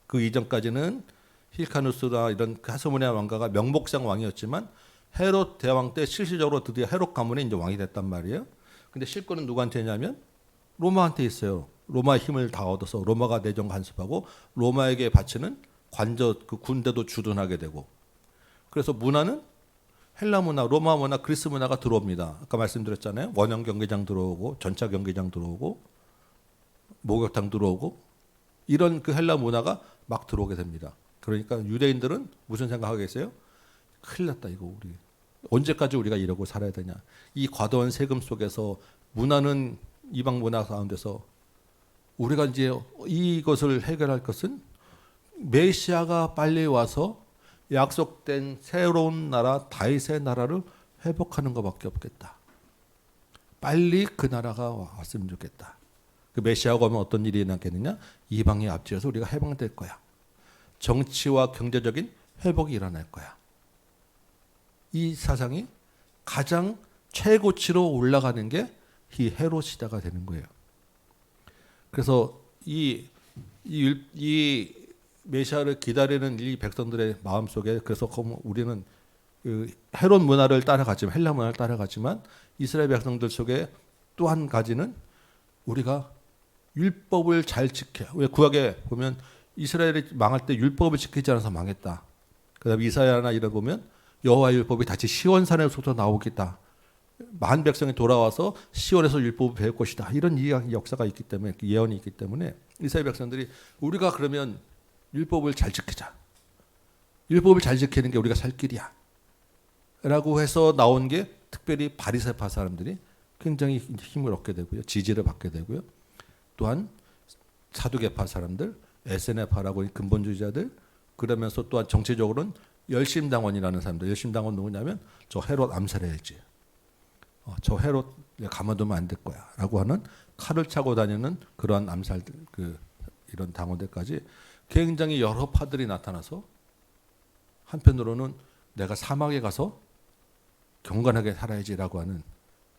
그 이전까지는 힐카누스나 이런 하스모니아 왕가가 명목상 왕이었지만 헤롯 대왕 때 실질적으로 드디어 헤롯 가문이 이제 왕이 됐단 말이에요. 근데 실권은 누구한테 있냐면 로마한테 있어요. 로마의 힘을 다 얻어서 로마가 내정 간섭하고 로마에게 바치는 관저 그 군대도 주둔하게 되고 그래서 문화는 헬라 문화, 로마 문화, 그리스 문화가 들어옵니다. 아까 말씀드렸잖아요. 원형 경기장 들어오고 전차 경기장 들어오고 목욕탕 들어오고 이런 그 헬라 문화가 막 들어오게 됩니다. 그러니까 유대인들은 무슨 생각하겠어요? 큰일 났다 이거 우리 언제까지 우리가 이러고 살아야 되냐. 이 과도한 세금 속에서 문화는 이방 문화 가운데서 우리가 이제 이것을 해결할 것은 메시아가 빨리 와서 약속된 새로운 나라 다윗의 나라를 회복하는 것밖에 없겠다. 빨리 그 나라가 왔으면 좋겠다. 그 메시아가 오면 어떤 일이 일어나겠느냐? 이방이 앞지어서 우리가 해방될 거야. 정치와 경제적인 회복이 일어날 거야. 이 사상이 가장 최고치로 올라가는 게 이 헤롯 시대가 되는 거예요. 그래서 이 메시아를 기다리는 이 백성들의 마음 속에 그래서 우리는 그 헤롯 문화를 따라가지만 헬라 문화를 따라가지만 이스라엘 백성들 속에 또 한 가지는 우리가 율법을 잘 지켜. 왜 구약에 보면 이스라엘이 망할 때 율법을 지키지 않아서 망했다. 그다음에 이사야나 이런 보면 여호와의 율법이 다시 시온산에서부터 나오겠다. 만 백성이 돌아와서 시온에서 율법을 배울 것이다. 이런 역사가 있기 때문에 예언이 있기 때문에 이스라엘 백성들이 우리가 그러면 율법을 잘 지키자. 율법을 잘 지키는 게 우리가 살 길이야. 라고 해서 나온 게 특별히 바리새파 사람들이 굉장히 힘을 얻게 되고요. 지지를 받게 되고요. 또한 사두개파 사람들, 에세네파라고 근본주의자들 그러면서 또한 정치적으로는 열심당원이라는 사람들. 열심당원 누구냐면 저 헤롯 암살해야지. 저 헤롯 가만두면 안 될 거야. 라고 하는 칼을 차고 다니는 그러한 암살들 이런 당원들까지 굉장히 여러 파들이 나타나서 한편으로는 내가 사막에 가서 경건하게 살아야지라고 하는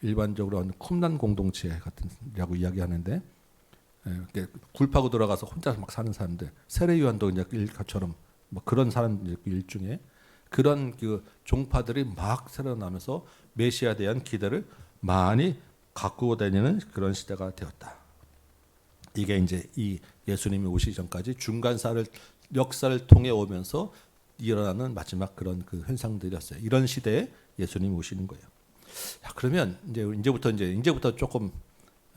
일반적으로 하는 쿰란 공동체 같은라고 이야기하는데 굴 파고 들어가서 혼자 막 사는 사람들 세례 요한도 이제 일가처럼 뭐 그런 사람 일중에 그런 그 종파들이 막 새어나면서 메시아에 대한 기대를 많이 갖고 다니는 그런 시대가 되었다. 이게 이제 이 예수님이 오시기 전까지 중간사를 역사를 통해 오면서 일어나는 마지막 그런 그 현상들이었어요. 이런 시대에 예수님이 오시는 거예요. 자, 그러면 이제부터 조금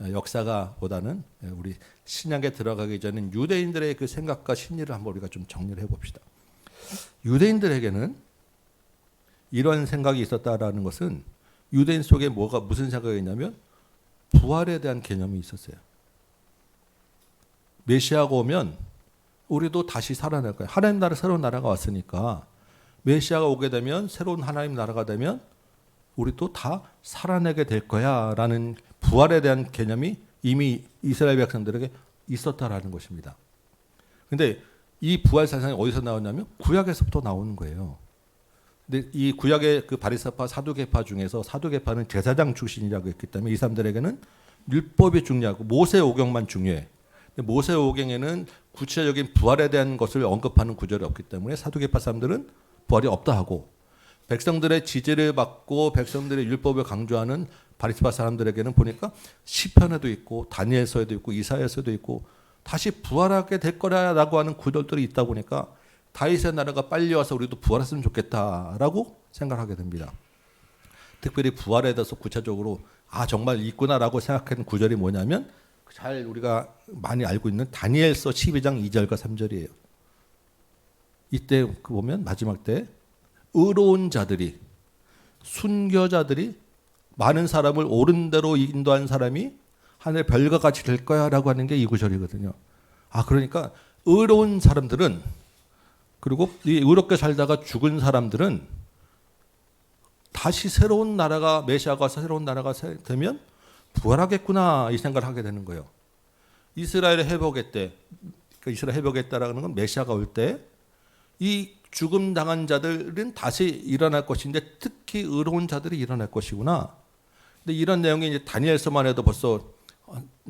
역사가 보다는 우리 신약에 들어가기 전에 유대인들의 그 생각과 심리를 한번 우리가 좀 정리를 해봅시다. 유대인들에게는 이런 생각이 있었다라는 것은 유대인 속에 무슨 생각이 있냐면 부활에 대한 개념이 있었어요. 메시아가 오면 우리도 다시 살아날 거예요. 하나님 나라 새로운 나라가 왔으니까 메시아가 오게 되면 새로운 하나님 나라가 되면 우리도 다 살아내게 될 거야라는 부활에 대한 개념이 이미 이스라엘 백성들에게 있었다라는 것입니다. 그런데 이 부활 사상이 어디서 나왔냐면 구약에서부터 나오는 거예요. 근데 이 구약의 그 바리새파 사두개파 중에서 사두개파는 제사장 출신이라고 했기 때문에 이 사람들에게는 율법이 중요하고 모세 오경만 중요해. 모세 오경에는 구체적인 부활에 대한 것을 언급하는 구절이 없기 때문에 사두개파 사람들은 부활이 없다 하고 백성들의 지지를 받고 백성들의 율법을 강조하는 바리새파 사람들에게는 보니까 시편에도 있고 다니엘서에도 있고 이사야서에도 있고 다시 부활하게 될 거라고 하는 구절들이 있다 보니까 다윗의 나라가 빨리 와서 우리도 부활했으면 좋겠다라고 생각하게 됩니다. 특별히 부활에 대해서 구체적으로 정말 있구나라고 생각하는 구절이 뭐냐면 잘 우리가 많이 알고 있는 다니엘서 12장 2절과 3절이에요. 이때 보면 마지막 때 의로운 자들이 순교자들이 많은 사람을 옳은 대로 인도한 사람이 하늘 별과 같이 될 거야라고 하는 게 이 구절이거든요. 그러니까 의로운 사람들은 그리고 이 의롭게 살다가 죽은 사람들은 다시 새로운 나라가 메시아가 와서 새로운 나라가 되면 부활하겠구나 이 생각을 하게 되는 거예요. 이스라엘의 회복의 때, 이스라엘 회복의 때라는 건 메시아가 올 때 이 죽음 당한 자들은 다시 일어날 것인데 특히 의로운 자들이 일어날 것이구나. 근데 이런 내용이 이제 다니엘서만 해도 벌써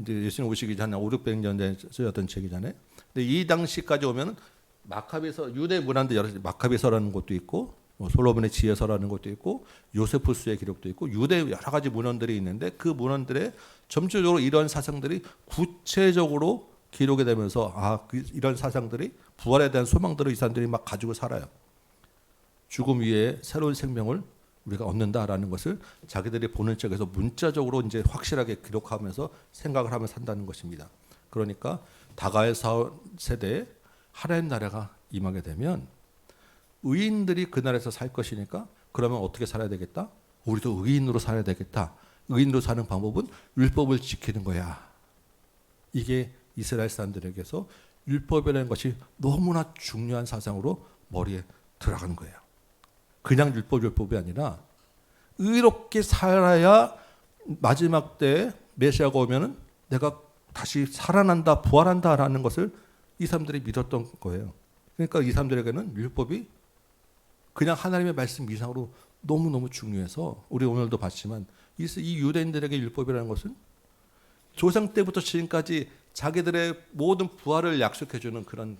이제 예수님 오시기 전에 500-600년 전에 쓰였던 책이잖아요. 근데 이 당시까지 오면 마카비서 유대 문헌도 여러 마카비서라는 것도 있고 솔로몬의 지혜서라는 것도 있고 요세푸스의 기록도 있고 유대 여러 가지 문헌들이 있는데 그 문헌들에 점차적으로 이런 사상들이 구체적으로 기록이 되면서 이런 사상들이 부활에 대한 소망들을 이 사람들이 막 가지고 살아요. 죽음 위에 새로운 생명을 우리가 얻는다라는 것을 자기들이 보는 쪽에서 문자적으로 이제 확실하게 기록하면서 생각을 하면서 산다는 것입니다. 그러니까 다가의 세대에 하나님 나라가 임하게 되면 의인들이 그 나라에서 살 것이니까 그러면 어떻게 살아야 되겠다? 우리도 의인으로 살아야 되겠다. 의인으로 사는 방법은 율법을 지키는 거야. 이게 이스라엘 사람들에게서 율법이라는 것이 너무나 중요한 사상으로 머리에 들어가는 거예요. 그냥 율법이 아니라 의롭게 살아야 마지막 때 메시아가 오면은 내가 다시 살아난다, 부활한다라는 것을 이 사람들이 믿었던 거예요. 그러니까 이 사람들에게는 율법이 그냥 하나님의 말씀 이상으로 너무너무 중요해서 우리 오늘도 봤지만 이 유대인들에게 율법이라는 것은 조상 때부터 지금까지 자기들의 모든 부활을 약속해주는 그런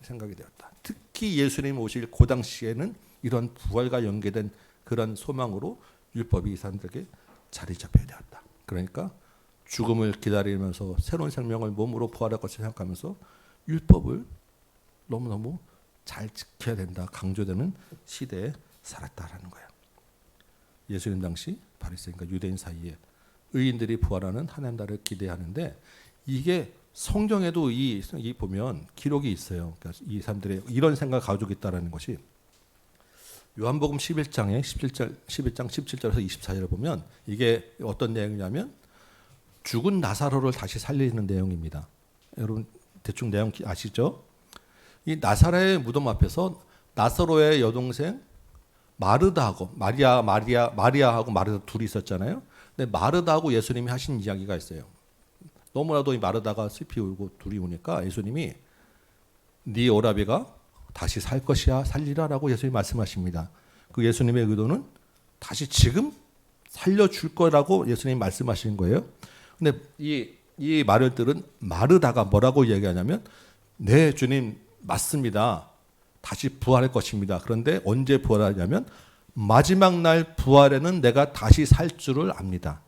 생각이 되었다. 특히 예수님 오실 그 당시에는 이런 부활과 연계된 그런 소망으로 율법이 이 사람들에게 자리 잡혀야 되었다. 그러니까 죽음을 기다리면서 새로운 생명을 몸으로 부활할 것을 생각하면서 율법을 너무너무 잘 지켜야 된다 강조되는 시대에 살았다라는 거예요. 예수님 당시 바리새인과 유대인 사이에 의인들이 부활하는 하나님 나라를 기대하는데 이게 성경에도 이 보면 기록이 있어요. 그러니까 이 사람들의 이런 생각을 가지고 있다라는 것이 요한복음 11장에 11장 17절에서 24절을 보면 이게 어떤 내용이냐면 죽은 나사로를 다시 살리는 내용입니다. 여러분 대충 내용 아시죠? 이 나사렛의 무덤 앞에서 나사로의 여동생 마르다하고 마리아하고 마르다 둘이 있었잖아요. 근데 마르다하고 예수님이 하신 이야기가 있어요. 너무나도 이 마르다가 슬피 울고 둘이 우니까 예수님이 네 오라비가 다시 살 것이야 살리라라고 예수님이 말씀하십니다. 그 예수님의 의도는 다시 지금 살려줄 거라고 예수님이 말씀하시는 거예요. 근데 이 말들은 마르다가 뭐라고 얘기하냐면 네 주님 맞습니다. 다시 부활할 것입니다. 그런데 언제 부활하냐면 마지막 날 부활에는 내가 다시 살 줄을 압니다.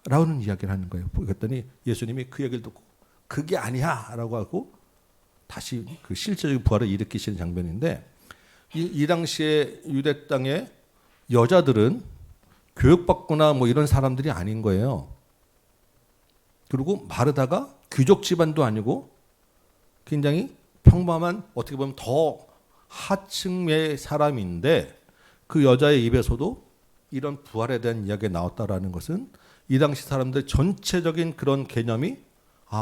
라는 이야기를 하는 거예요. 그랬더니 예수님이 그 얘기를 듣고 그게 아니야 라고 하고 다시 그 실제적인 부활을 일으키시는 장면인데 이 당시에 유대 땅의 여자들은 교육받거나 뭐 이런 사람들이 아닌 거예요. 그리고 마르다가 귀족 집안도 아니고 굉장히 평범한 어떻게 보면 더 하층의 사람인데 그 여자의 입에서도 이런 부활에 대한 이야기가 나왔다라는 것은 이 당시 사람들 전체적인 그런 개념이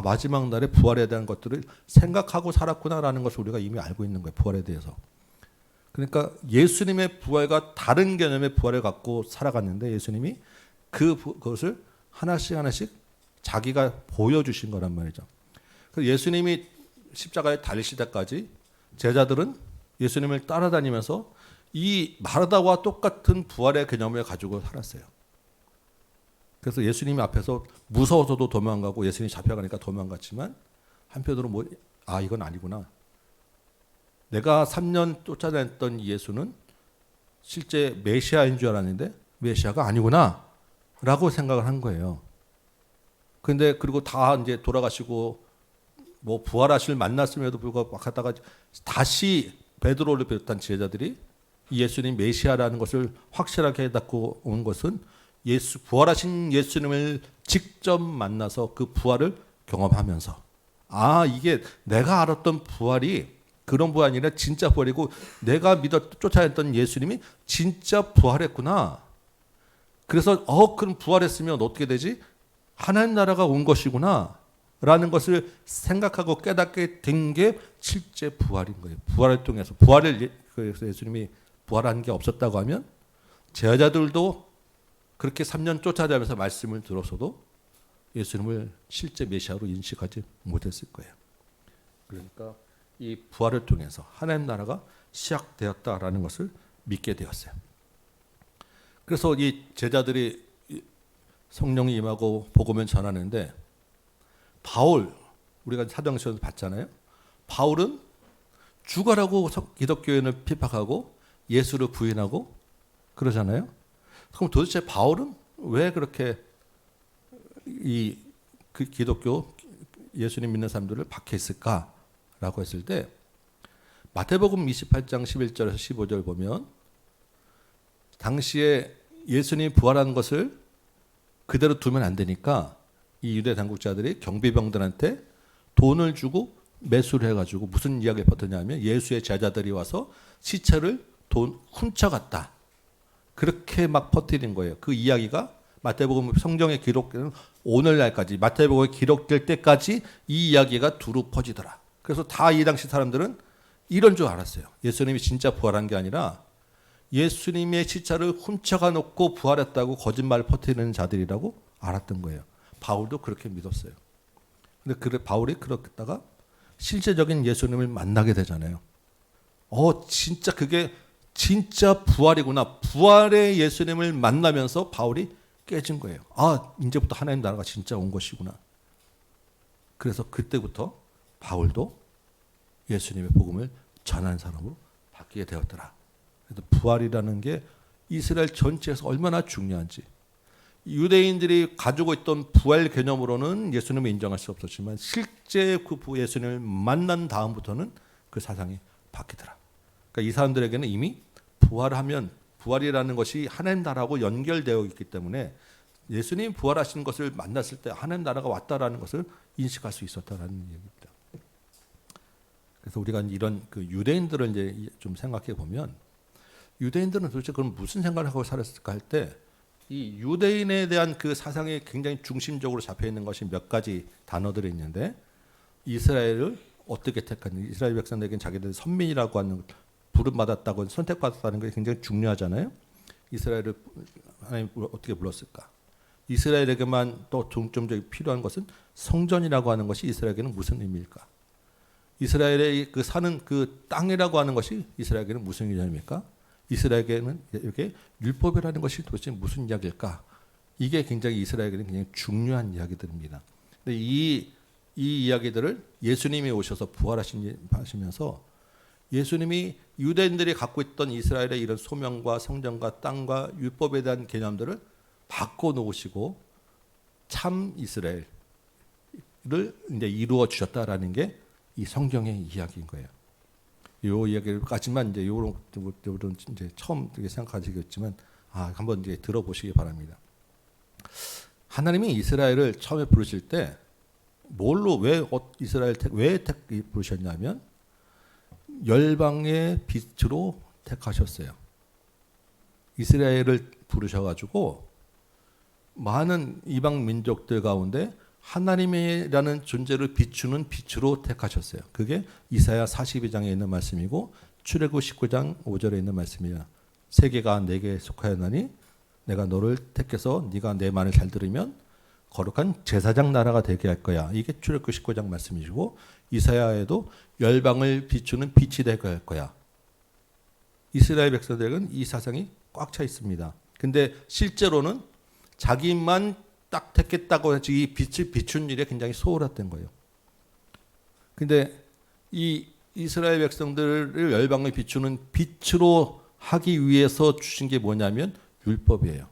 마지막 날에 부활에 대한 것들을 생각하고 살았구나라는 것을 우리가 이미 알고 있는 거예요. 부활에 대해서. 그러니까 예수님의 부활과 다른 개념의 부활을 갖고 살아갔는데 예수님이 그것을 하나씩 자기가 보여주신 거란 말이죠. 그래서 예수님이 십자가에 달리실 때까지 제자들은 예수님을 따라다니면서 이 마르다와 똑같은 부활의 개념을 가지고 살았어요. 그래서 예수님 앞에서 무서워서도 도망가고 예수님이 잡혀가니까 도망갔지만 한편으로 이건 아니구나. 내가 3년 쫓아다녔던 예수는 실제 메시아인 줄 알았는데 메시아가 아니구나 라고 생각을 한 거예요. 그런데 그리고 다 이제 돌아가시고 뭐 부활하실 만났음에도 불구하고 막 하다가 다시 베드로를 비롯한 제자들이 예수님 메시아라는 것을 확실하게 갖고 온 것은 부활하신 예수님을 직접 만나서 그 부활을 경험하면서 이게 내가 알았던 부활이 그런 부활이 아니라 진짜 부활이고 내가 쫓아냈던 예수님이 진짜 부활했구나. 그래서 그럼 부활했으면 어떻게 되지? 하나님 나라가 온 것이구나 라는 것을 생각하고 깨닫게 된 게 실제 부활인 거예요. 부활을 통해서 그래서 예수님이 부활한 게 없었다고 하면 제자들도 그렇게 3년 쫓아다니면서 말씀을 들었어도 예수님을 실제 메시아로 인식하지 못했을 거예요. 그러니까 이 부활을 통해서 하나님 나라가 시작되었다라는 것을 믿게 되었어요. 그래서 이 제자들이 성령이 임하고 복음을 전하는데 바울, 우리가 사도행전에서 봤잖아요. 바울은 죽어라고 기독교인을 핍박하고 예수를 부인하고 그러잖아요. 그럼 도대체 바울은 왜 그렇게 그 기독교 예수님 믿는 사람들을 박해했을까라고 했을 때 마태복음 28장 11절에서 15절 보면 당시에 예수님이 부활한 것을 그대로 두면 안 되니까 이 유대 당국자들이 경비병들한테 돈을 주고 매수를 해가지고 무슨 이야기를 퍼뜨냐면 예수의 제자들이 와서 시체를 훔쳐갔다. 그렇게 막 퍼뜨린 거예요. 그 이야기가 마태복음 성경에 기록되는 오늘날까지 마태복음에 기록될 때까지 이 이야기가 두루 퍼지더라. 그래서 다 이 당시 사람들은 이런 줄 알았어요. 예수님이 진짜 부활한 게 아니라 예수님의 시체를 훔쳐가 놓고 부활했다고 거짓말을 퍼뜨리는 자들이라고 알았던 거예요. 바울도 그렇게 믿었어요. 근데 바울이 그렇다가 실제적인 예수님을 만나게 되잖아요. 진짜 그게 진짜 부활이구나. 부활의 예수님을 만나면서 바울이 깨진 거예요. 이제부터 하나님 나라가 진짜 온 것이구나. 그래서 그때부터 바울도 예수님의 복음을 전하는 사람으로 바뀌게 되었더라. 그래서 부활이라는 게 이스라엘 전체에서 얼마나 중요한지. 유대인들이 가지고 있던 부활 개념으로는 예수님을 인정할 수 없었지만 실제 그 예수님을 만난 다음부터는 그 사상이 바뀌더라. 그러니까 이 사람들에게는 이미 부활이라는 것이 하나님 나라하고 연결되어 있기 때문에 예수님이 부활하신 것을 만났을 때 하나님 나라가 왔다라는 것을 인식할 수 있었다라는 얘기입니다. 그래서 우리가 이런 그 유대인들을 이제 좀 생각해 보면 유대인들은 도대체 그럼 무슨 생각을 하고 살았을까 할 때 이 유대인에 대한 그 사상이 굉장히 중심적으로 잡혀 있는 것이 몇 가지 단어들이 있는데 이스라엘을 어떻게 택하는지 이스라엘 백성들에게는 자기들 선민이라고 하는 부름받았다고 선택받았다는 게 굉장히 중요하잖아요. 이스라엘을 하나님 어떻게 불렀을까? 이스라엘에게만 또 중점적으로 필요한 것은 성전이라고 하는 것이 이스라엘에게는 무슨 의미일까? 이스라엘의 그 사는 그 땅이라고 하는 것이 이스라엘에게는 무슨 개념입니까? 이스라엘에게는 이렇게 율법이라는 것이 도대체 무슨 이야기일까? 이게 굉장히 이스라엘에게는 굉장히 중요한 이야기들입니다. 근데 이 이야기들을 예수님이 오셔서 부활하시면서 예수님이 유대인들이 갖고 있던 이스라엘의 이런 소명과 성전과 땅과 율법에 대한 개념들을 바꿔놓으시고 참 이스라엘을 이제 이루어 주셨다라는 게 이 성경의 이야기인 거예요. 요 이야기까지만 이제 요런 이제 처음 생각하시겠지만 한번 이제 들어보시기 바랍니다. 하나님이 이스라엘을 처음에 부르실 때 뭘로 왜 부르셨냐면 열방의 빛으로 택하셨어요. 이스라엘을 부르셔가지고 많은 이방 민족들 가운데 하나님이라는 존재를 비추는 빛으로 택하셨어요. 그게 이사야 42장에 있는 말씀이고 출애굽 19장 5절에 있는 말씀이야. 세계가 내게 속하였나니 내가 너를 택해서 네가 내 말을 잘 들으면 거룩한 제사장 나라가 되게 할 거야. 이게 출애굽 19장 말씀이시고 이사야에도 열방을 비추는 빛이 되게 할 거야. 이스라엘 백성들에게는 이 사상이 꽉 차 있습니다. 근데 실제로는 자기만 딱 택했다고 해서 이 빛을 비춘 일에 굉장히 소홀했던 거예요. 근데 이 이스라엘 백성들을 열방을 비추는 빛으로 하기 위해서 주신 게 뭐냐면 율법이에요.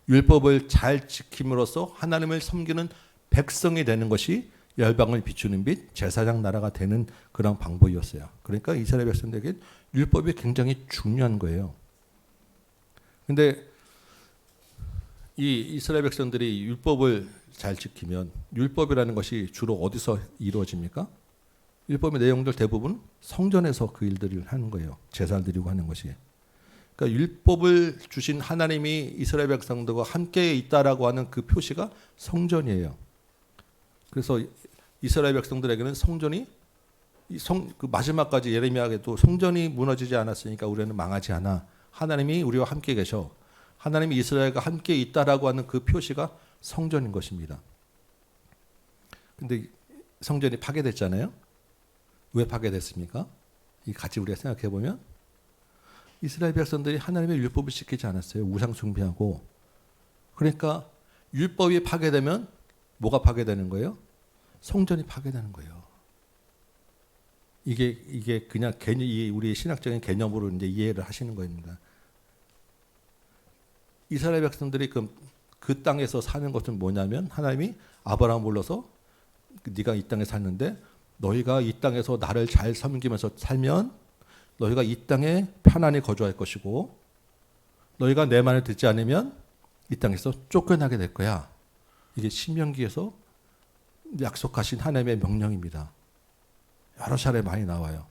율법을 잘 지킴으로써 하나님을 섬기는 백성이 되는 것이 열방을 비추는 빛, 제사장 나라가 되는 그런 방법이었어요. 그러니까 이스라엘 백성들에게 율법이 굉장히 중요한 거예요. 근데 이 이스라엘 백성들이 율법을 잘 지키면, 율법이라는 것이 주로 어디서 이루어집니까? 율법의 내용들 대부분 성전에서 그 일들을 하는 거예요. 제사를 드리고 하는 것이. 그러니까 율법을 주신 하나님이 이스라엘 백성들과 함께 있다라고 하는 그 표시가 성전이에요. 그래서 이스라엘 백성들에게는 성전이 그 마지막까지 예레미야에도 성전이 무너지지 않았으니까 우리는 망하지 않아. 하나님이 우리와 함께 계셔. 하나님이 이스라엘과 함께 있다라고 하는 그 표시가 성전인 것입니다. 근데 성전이 파괴됐잖아요. 왜 파괴됐습니까? 이 같이 우리가 생각해 보면 이스라엘 백성들이 하나님의 율법을 지키지 않았어요. 우상 숭배하고. 그러니까 율법이 파괴되면 뭐가 파괴되는 거예요? 성전이 파괴되는 거예요. 이게 그냥 우리 신학적인 개념으로 이제 이해를 하시는 겁니다. 이스라엘 백성들이 그 땅에서 사는 것은 뭐냐면 하나님이 아브라함을 불러서 네가 이 땅에 살는데 너희가 이 땅에서 나를 잘 섬기면서 살면 너희가 이 땅에 편안히 거주할 것이고 너희가 내 말을 듣지 않으면 이 땅에서 쫓겨나게 될 거야. 이게 신명기에서 약속하신 하나님의 명령입니다. 여러 차례 많이 나와요.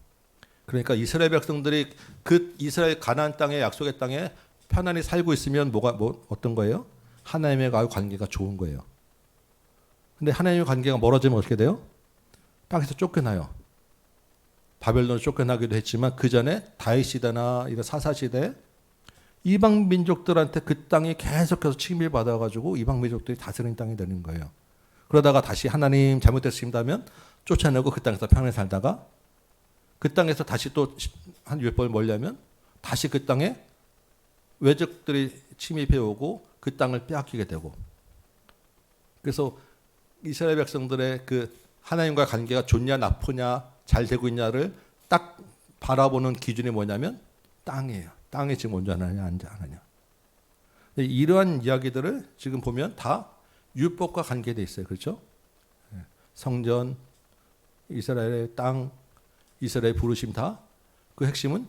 그러니까 이스라엘 백성들이 그 이스라엘 가나안 땅에 약속의 땅에 편안히 살고 있으면 어떤 거예요? 하나님과의 관계가 좋은 거예요. 근데 하나님의 관계가 멀어지면 어떻게 돼요? 땅에서 쫓겨나요. 바벨론으로 쫓겨나기도 했지만 그 전에 다윗 시대나 이런 사사 시대 이방 민족들한테 그 땅이 계속해서 침입을 받아가지고 이방 민족들이 다스리는 땅이 되는 거예요. 그러다가 다시 하나님 잘못됐습니다 하면 쫓아내고 그 땅에서 편하게 살다가 그 땅에서 다시 또 한 율법을 멀려면 다시 그 땅에 외적들이 침입해 오고 그 땅을 빼앗기게 되고. 그래서 이스라엘 백성들의 그 하나님과 관계가 좋냐 나쁘냐 잘 되고 있냐를 딱 바라보는 기준이 뭐냐면 땅이에요. 땅에 지금 온전하냐 안 하냐. 이러한 이야기들을 지금 보면 다 율법과 관계되어 있어요. 그렇죠? 성전, 이스라엘의 땅, 이스라엘의 부르심 다 그 핵심은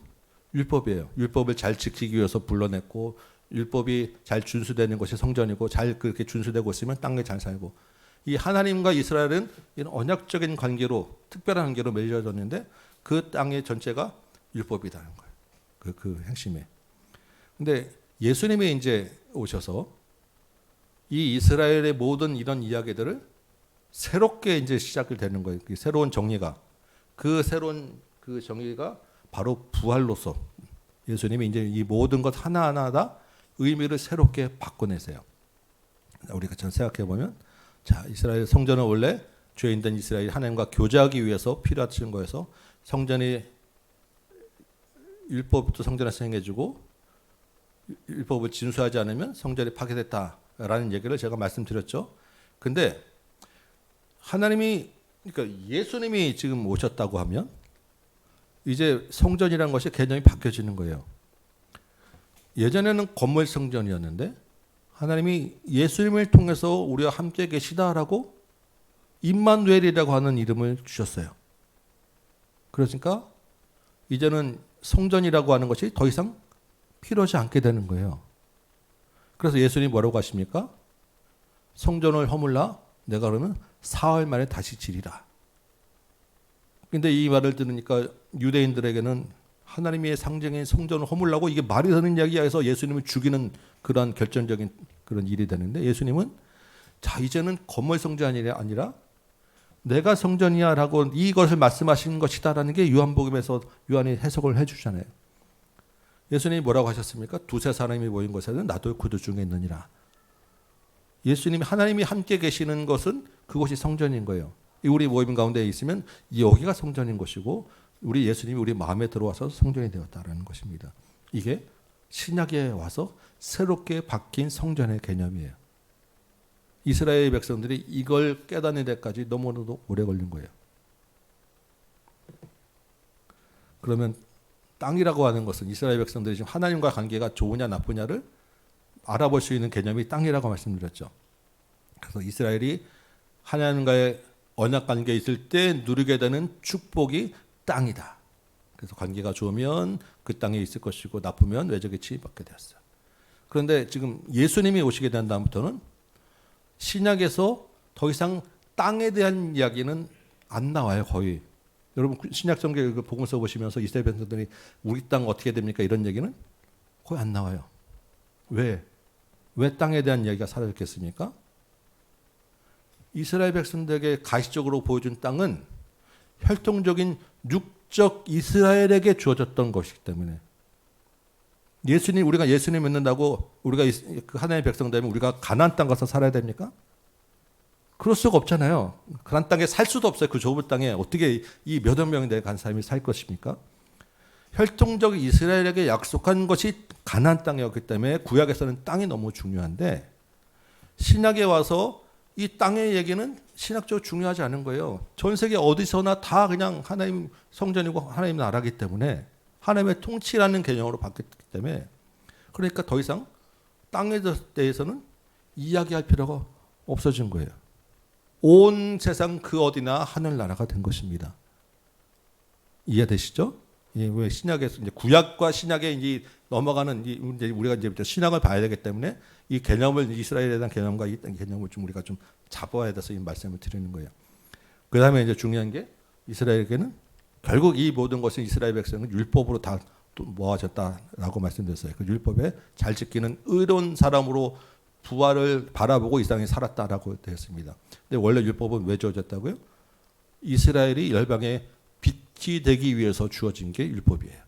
율법이에요. 율법을 잘 지키기 위해서 불러냈고 율법이 잘 준수되는 것이 성전이고 잘 그렇게 준수되고 있으면 땅에 잘 살고. 이 하나님과 이스라엘은 이런 언약적인 관계로 특별한 관계로 맺어졌는데 그 땅의 전체가 율법이라는 거예요. 그 핵심에. 근데 예수님이 이제 오셔서 이 이스라엘의 모든 이런 이야기들을 새롭게 이제 시작이 되는 거예요. 그 새로운 정리가. 그 새로운 그 정리가 바로 부활로서 예수님이 이제 이 모든 것 하나하나 다 의미를 새롭게 바꿔내세요. 우리가 잘 생각해 보면 자, 이스라엘 성전은 원래 죄인된 이스라엘 하나님과 교제하기 위해서 필요하신 거여서 성전이 율법부터 성전에서 행해주고 율법을 진수하지 않으면 성전이 파괴됐다라는 얘기를 제가 말씀드렸죠. 근데 하나님이 그러니까 예수님이 지금 오셨다고 하면 이제 성전이라는 것이 개념이 바뀌어지는 거예요. 예전에는 건물 성전이었는데 하나님이 예수님을 통해서 우리와 함께 계시다라고 임마누엘이라고 하는 이름을 주셨어요. 그러니까 이제는 성전이라고 하는 것이 더 이상 필요하지 않게 되는 거예요. 그래서 예수님이 뭐라고 하십니까? 성전을 허물라 내가 그러면 사흘 만에 다시 지리라. 근데 이 말을 들으니까 유대인들에게는 하나님의 상징인 성전을 허물라고 이게 말이 되는 이야기야 해서 예수님을 죽이는 그런 결정적인 그런 일이 되는데 예수님은 자 이제는 건물 성전이 아니라 내가 성전이야라고 이것을 말씀하신 것이다라는 게 요한복음에서 요한이 해석을 해주잖아요. 예수님이 뭐라고 하셨습니까? 두세 사람이 모인 곳에는 나도 그들 중에 있느니라. 예수님이 하나님이 함께 계시는 것은 그곳이 성전인 거예요. 우리 모임 가운데 있으면 여기가 성전인 것이고 우리 예수님이 우리 마음에 들어와서 성전이 되었다라는 것입니다. 이게 신약에 와서 새롭게 바뀐 성전의 개념이에요. 이스라엘 백성들이 이걸 깨닫는 데까지 너무나도 오래 걸린 거예요. 그러면 땅이라고 하는 것은 이스라엘 백성들이 지금 하나님과 관계가 좋으냐 나쁘냐를 알아볼 수 있는 개념이 땅이라고 말씀드렸죠. 그래서 이스라엘이 하나님과의 언약 관계에 있을 때 누리게 되는 축복이 땅이다. 그래서 관계가 좋으면 그 땅에 있을 것이고 나쁘면 외적에 치입받게 되었어요. 그런데 지금 예수님이 오시게 된 다음부터는 신약에서 더 이상 땅에 대한 이야기는 안 나와요. 거의. 여러분 신약 성경 복음서 보시면서 이스라엘 백성들이 우리 땅 어떻게 됩니까? 이런 얘기는 거의 안 나와요. 왜 땅에 대한 이야기가 사라졌겠습니까? 이스라엘 백성들에게 가시적으로 보여준 땅은 혈통적인 육적 이스라엘에게 주어졌던 것이기 때문에 우리가 예수님 믿는다고 우리가 하나님의 백성 되면 우리가 가나안 땅 가서 살아야 됩니까? 그럴 수가 없잖아요. 가나안 땅에 살 수도 없어요. 그 좁은 땅에 어떻게 이 몇억 명이 간 사람이 살 것입니까? 혈통적 이스라엘에게 약속한 것이 가나안 땅이었기 때문에 구약에서는 땅이 너무 중요한데 신약에 와서 이 땅의 얘기는 신학적으로 중요하지 않은 거예요. 전 세계 어디서나 다 그냥 하나님 성전이고 하나님 나라기 때문에 하나님의 통치라는 개념으로 바뀌었기 때문에 그러니까 더 이상 땅에 대해서는 이야기할 필요가 없어진 거예요. 온 세상 그 어디나 하늘나라가 된 것입니다. 이해되시죠? 왜 신약에서 이제 구약과 신약에 이제 넘어가는 이제 우리가 이제 신약을 봐야 되기 때문에 이 개념을 이스라엘에 대한 개념과 이 개념을 좀 우리가 좀 잡아야 돼서 이 말씀을 드리는 거예요. 그 다음에 이제 중요한 게 이스라엘에게는 결국 이 모든 것은 이스라엘 백성은 율법으로 다 모아졌다라고 말씀드렸어요. 그 율법에 잘 지키는 의로운 사람으로 부활을 바라보고 이 땅에 살았다라고 되었습니다. 근데 원래 율법은 왜 주어졌다고요? 이스라엘이 열방의 빛이 되기 위해서 주어진 게 율법이에요.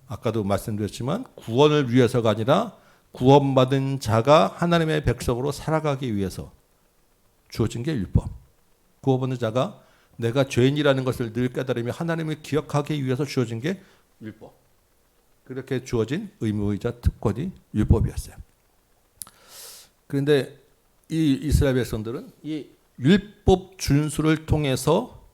아까도 말씀드렸지만 구원을 위해서가 아니라 구원받은 자가 하나님의 백성으로 살아가기 위해서 주어진 게 율법. 구원받은 자가 내가 죄인이라는 것을 늘 깨달으며 하나님을 기억하기 위해서 주어진 게 율법. 그렇게 주어진 의무이자 특권이 율법이었어요. 그런데 이 이스라엘 백성들은 이 율법 준수를 통해서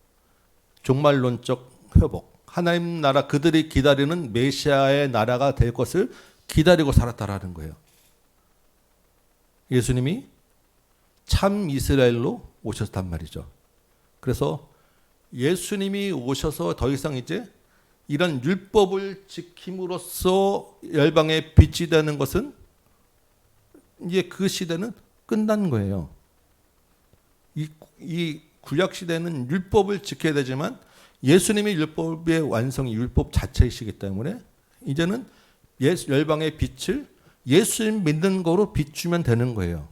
종말론적 회복, 하나님 나라 그들이 기다리는 메시아의 나라가 될 것을 기다리고 살았다라는 거예요. 예수님이 참 이스라엘로 오셨단 말이죠. 그래서 예수님이 오셔서 더 이상 이제 이런 율법을 지킴으로써 열방의 빛이 되는 것은 이제 그 시대는 끝난 거예요. 이 구약 시대는 율법을 지켜야 되지만 예수님이 율법의 완성이 율법 자체이시기 때문에 이제는 열방의 빛을 예수님 믿는 거로 비추면 되는 거예요.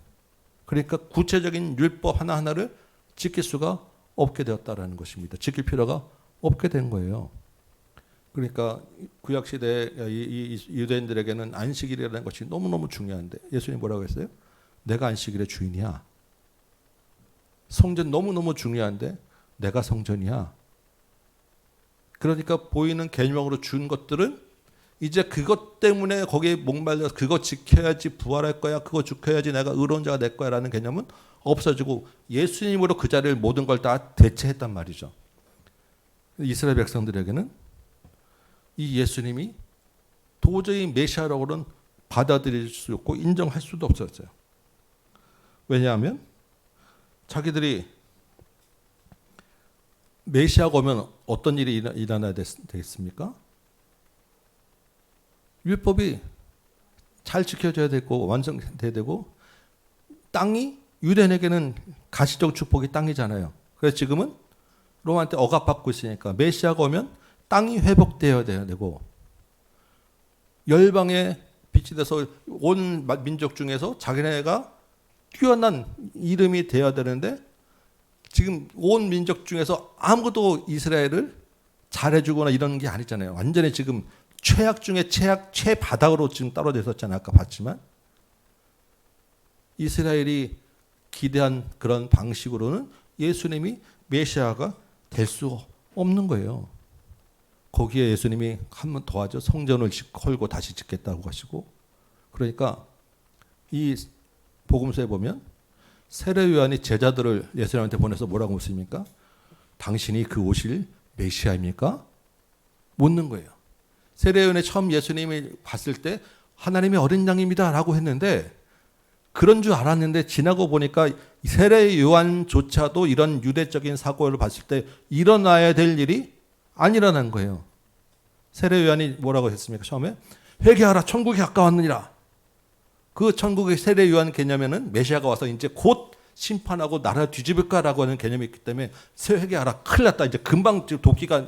그러니까 구체적인 율법 하나하나를 지킬 수가 없게 되었다라는 것입니다. 지킬 필요가 없게 된 거예요. 그러니까 구약 시대 이 유대인들에게는 안식일이라는 것이 너무너무 중요한데 예수님이 뭐라고 했어요? 내가 안식일의 주인이야. 성전 너무너무 중요한데 내가 성전이야. 그러니까 보이는 계명으로 준 것들은 이제 그것 때문에 거기에 목말려서 그거 지켜야지 부활할 거야. 그거 지켜야지 내가 의로운 자가 될 거야 라는 개념은 없어지고 예수님으로 그 자리를 모든 걸 다 대체했단 말이죠. 이스라엘 백성들에게는 이 예수님이 도저히 메시아라고는 받아들일 수 없고 인정할 수도 없었어요. 왜냐하면 자기들이 메시아가 오면 어떤 일이 일어나야 되겠습니까? 율법이 잘 지켜져야 되고 완성돼야 되고 땅이 유대인에게는 가시적 축복이 땅이잖아요. 그래서 지금은 로마한테 억압받고 있으니까 메시아가 오면 땅이 회복되어야 되고 열방의 빛이 돼서 온 민족 중에서 자기네가 뛰어난 이름이 되어야 되는데 지금 온 민족 중에서 아무것도 이스라엘을 잘해주거나 이런 게 아니잖아요. 완전히 지금 최악 중에 최바닥으로 지금 떨어져 있었잖아요. 아까 봤지만 이스라엘이 기대한 그런 방식으로는 예수님이 메시아가 될 수 없는 거예요. 거기에 예수님이 한 번 더 하죠. 성전을 헐고 다시 짓겠다고 하시고 그러니까 이 복음서에 보면 세례 요한이 제자들을 예수님한테 보내서 뭐라고 묻습니까? 당신이 그 오실 메시아입니까? 묻는 거예요. 세례 요한이 처음 예수님이 봤을 때 하나님의 어린 양입니다 라고 했는데 그런 줄 알았는데 지나고 보니까 세례 요한조차도 이런 유대적인 사고를 봤을 때 일어나야 될 일이 안 일어난 거예요. 세례 요한이 뭐라고 했습니까? 처음에 회개하라 천국이 가까웠느니라. 그 천국의 세례 요한 개념에는 메시아가 와서 이제 곧 심판하고 나라 뒤집을까라고 하는 개념이 있기 때문에 회개하라 큰일 났다. 이제 금방 도끼가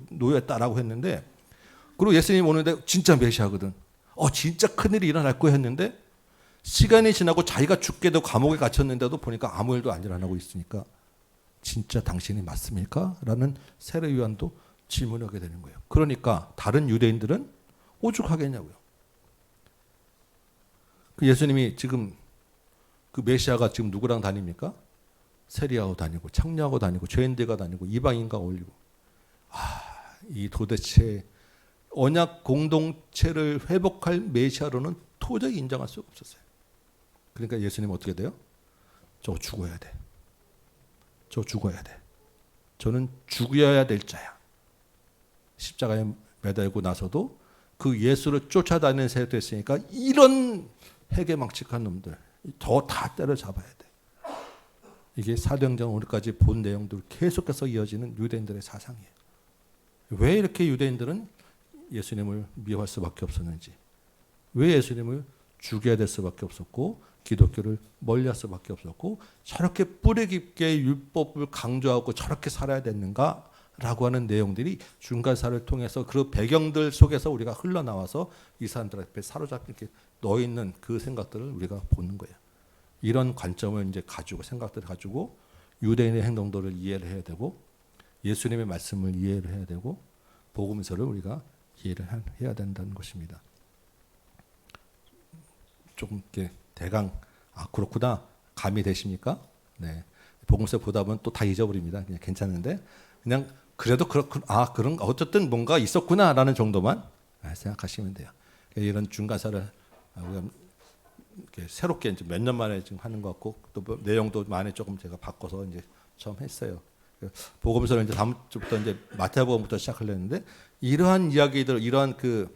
놓였다라고 했는데, 그리고 예수님이 오는데 진짜 메시아거든. 진짜 큰일이 일어날 거야 했는데 시간이 지나고 자기가 죽게 되고 감옥에 갇혔는데도 보니까 아무 일도 안 일어나고 있으니까 진짜 당신이 맞습니까? 라는 세례 요한도 질문하게 되는 거예요. 그러니까 다른 유대인들은 오죽하겠냐고요. 그 예수님이 지금 그 메시아가 지금 누구랑 다닙니까? 세리하고 다니고 창녀하고 다니고 죄인들과 다니고 이방인과 어울리고, 이 도대체 언약 공동체를 회복할 메시아로는 도저히 인정할 수가 없었어요. 그러니까 예수님은 어떻게 돼요? 저 죽어야 돼. 저 죽어야 돼. 저는 죽여야 될 자야. 십자가에 매달고 나서도 그 예수를 쫓아다니는 세대도 있으니까 이런 해괴망측한 놈들 더 다 때려잡아야 돼. 이게 사도행전 오늘까지 본 내용들 계속해서 이어지는 유대인들의 사상이에요. 왜 이렇게 유대인들은 예수님을 미워할 수밖에 없었는지, 왜 예수님을 죽여야 될 수밖에 없었고 기독교를 멀리할 수밖에 없었고 저렇게 뿌리 깊게 율법을 강조하고 저렇게 살아야 됐는가라고 하는 내용들이 중간사를 통해서 그 배경들 속에서 우리가 흘러나와서 이 사람들 앞에 사로잡혀 이렇게 넣어 있는 그 생각들을 우리가 보는 거예요. 이런 관점을 이제 가지고 생각들을 가지고 유대인의 행동들을 이해를 해야 되고 예수님의 말씀을 이해를 해야 되고 복음서를 우리가 이해를 해야 된다는 것입니다. 조금 이렇게 대강 그렇구나 감이 되십니까? 네. 복음서 보다 보면 또 다 잊어버립니다. 그냥 괜찮은데 그냥 그래도 그런 어쨌든 뭔가 있었구나라는 정도만 생각하시면 돼요. 이런 중간사를 이렇게 새롭게 이제 몇 년 만에 지금 하는 것 같고 또 내용도 많이 조금 제가 바꿔서 이제 처음 했어요. 복음서는 이제 다음 주부터 이제 마태복음부터 시작하려는데 이러한 이야기들, 이러한 그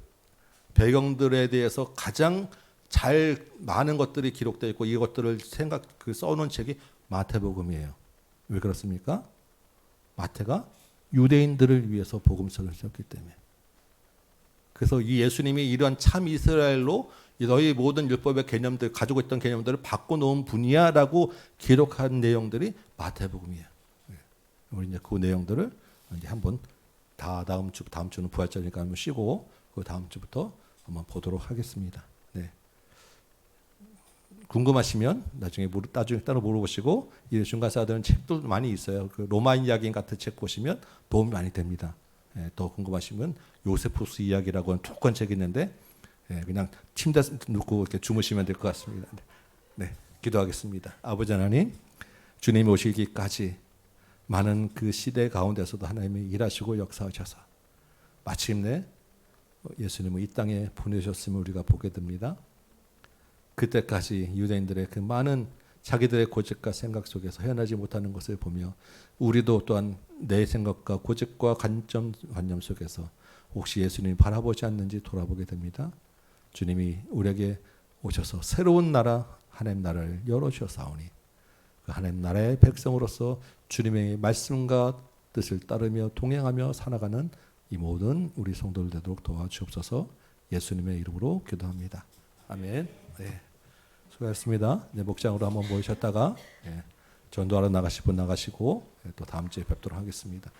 배경들에 대해서 가장 잘 많은 것들이 기록되어 있고 이것들을 써놓은 책이 마태복음이에요. 왜 그렇습니까? 마태가 유대인들을 위해서 복음서를 썼기 때문에. 그래서 이 예수님이 이러한 참 이스라엘로 너희 모든 율법의 개념들 가지고 있던 개념들을 바꿔놓은 분이야라고 기록한 내용들이 마태복음이에요. 우리 이제 그 내용들을 이제 한번 다음 주는 부활절이니까 한번 쉬고 그 다음 주부터 한번 보도록 하겠습니다. 네. 궁금하시면 나중에 따로 물어보시고 이 중간사들은 책도 많이 있어요. 그 로마 이야기 같은 책 보시면 도움이 많이 됩니다. 더 궁금하시면 요세푸스 이야기라고 하는 2권 책이 있는데 그냥 침대 놓고 이렇게 주무시면 될 것 같습니다. 네, 기도하겠습니다. 아버지 하나님, 주님이 오시기까지 많은 그 시대 가운데서도 하나님이 일하시고 역사하셔서 마침내 예수님을 이 땅에 보내셨음을 우리가 보게 됩니다. 그때까지 유대인들의 그 많은 자기들의 고집과 생각 속에서 헤어나지 못하는 것을 보며 우리도 또한 내 생각과 고집과 관념 속에서 혹시 예수님이 바라보지 않는지 돌아보게 됩니다. 주님이 우리에게 오셔서 새로운 나라, 하나님 나라를 열어주셨사오니 그 하나님 나라의 백성으로서 주님의 말씀과 뜻을 따르며 동행하며 살아가는 이 모든 우리 성도들 되도록 도와주옵소서. 예수님의 이름으로 기도합니다. 아멘. 네. 수고하셨습니다. 네, 목장으로 한번 모이셨다가 전도하러 나가실 분 나가시고 또 다음 주에 뵙도록 하겠습니다.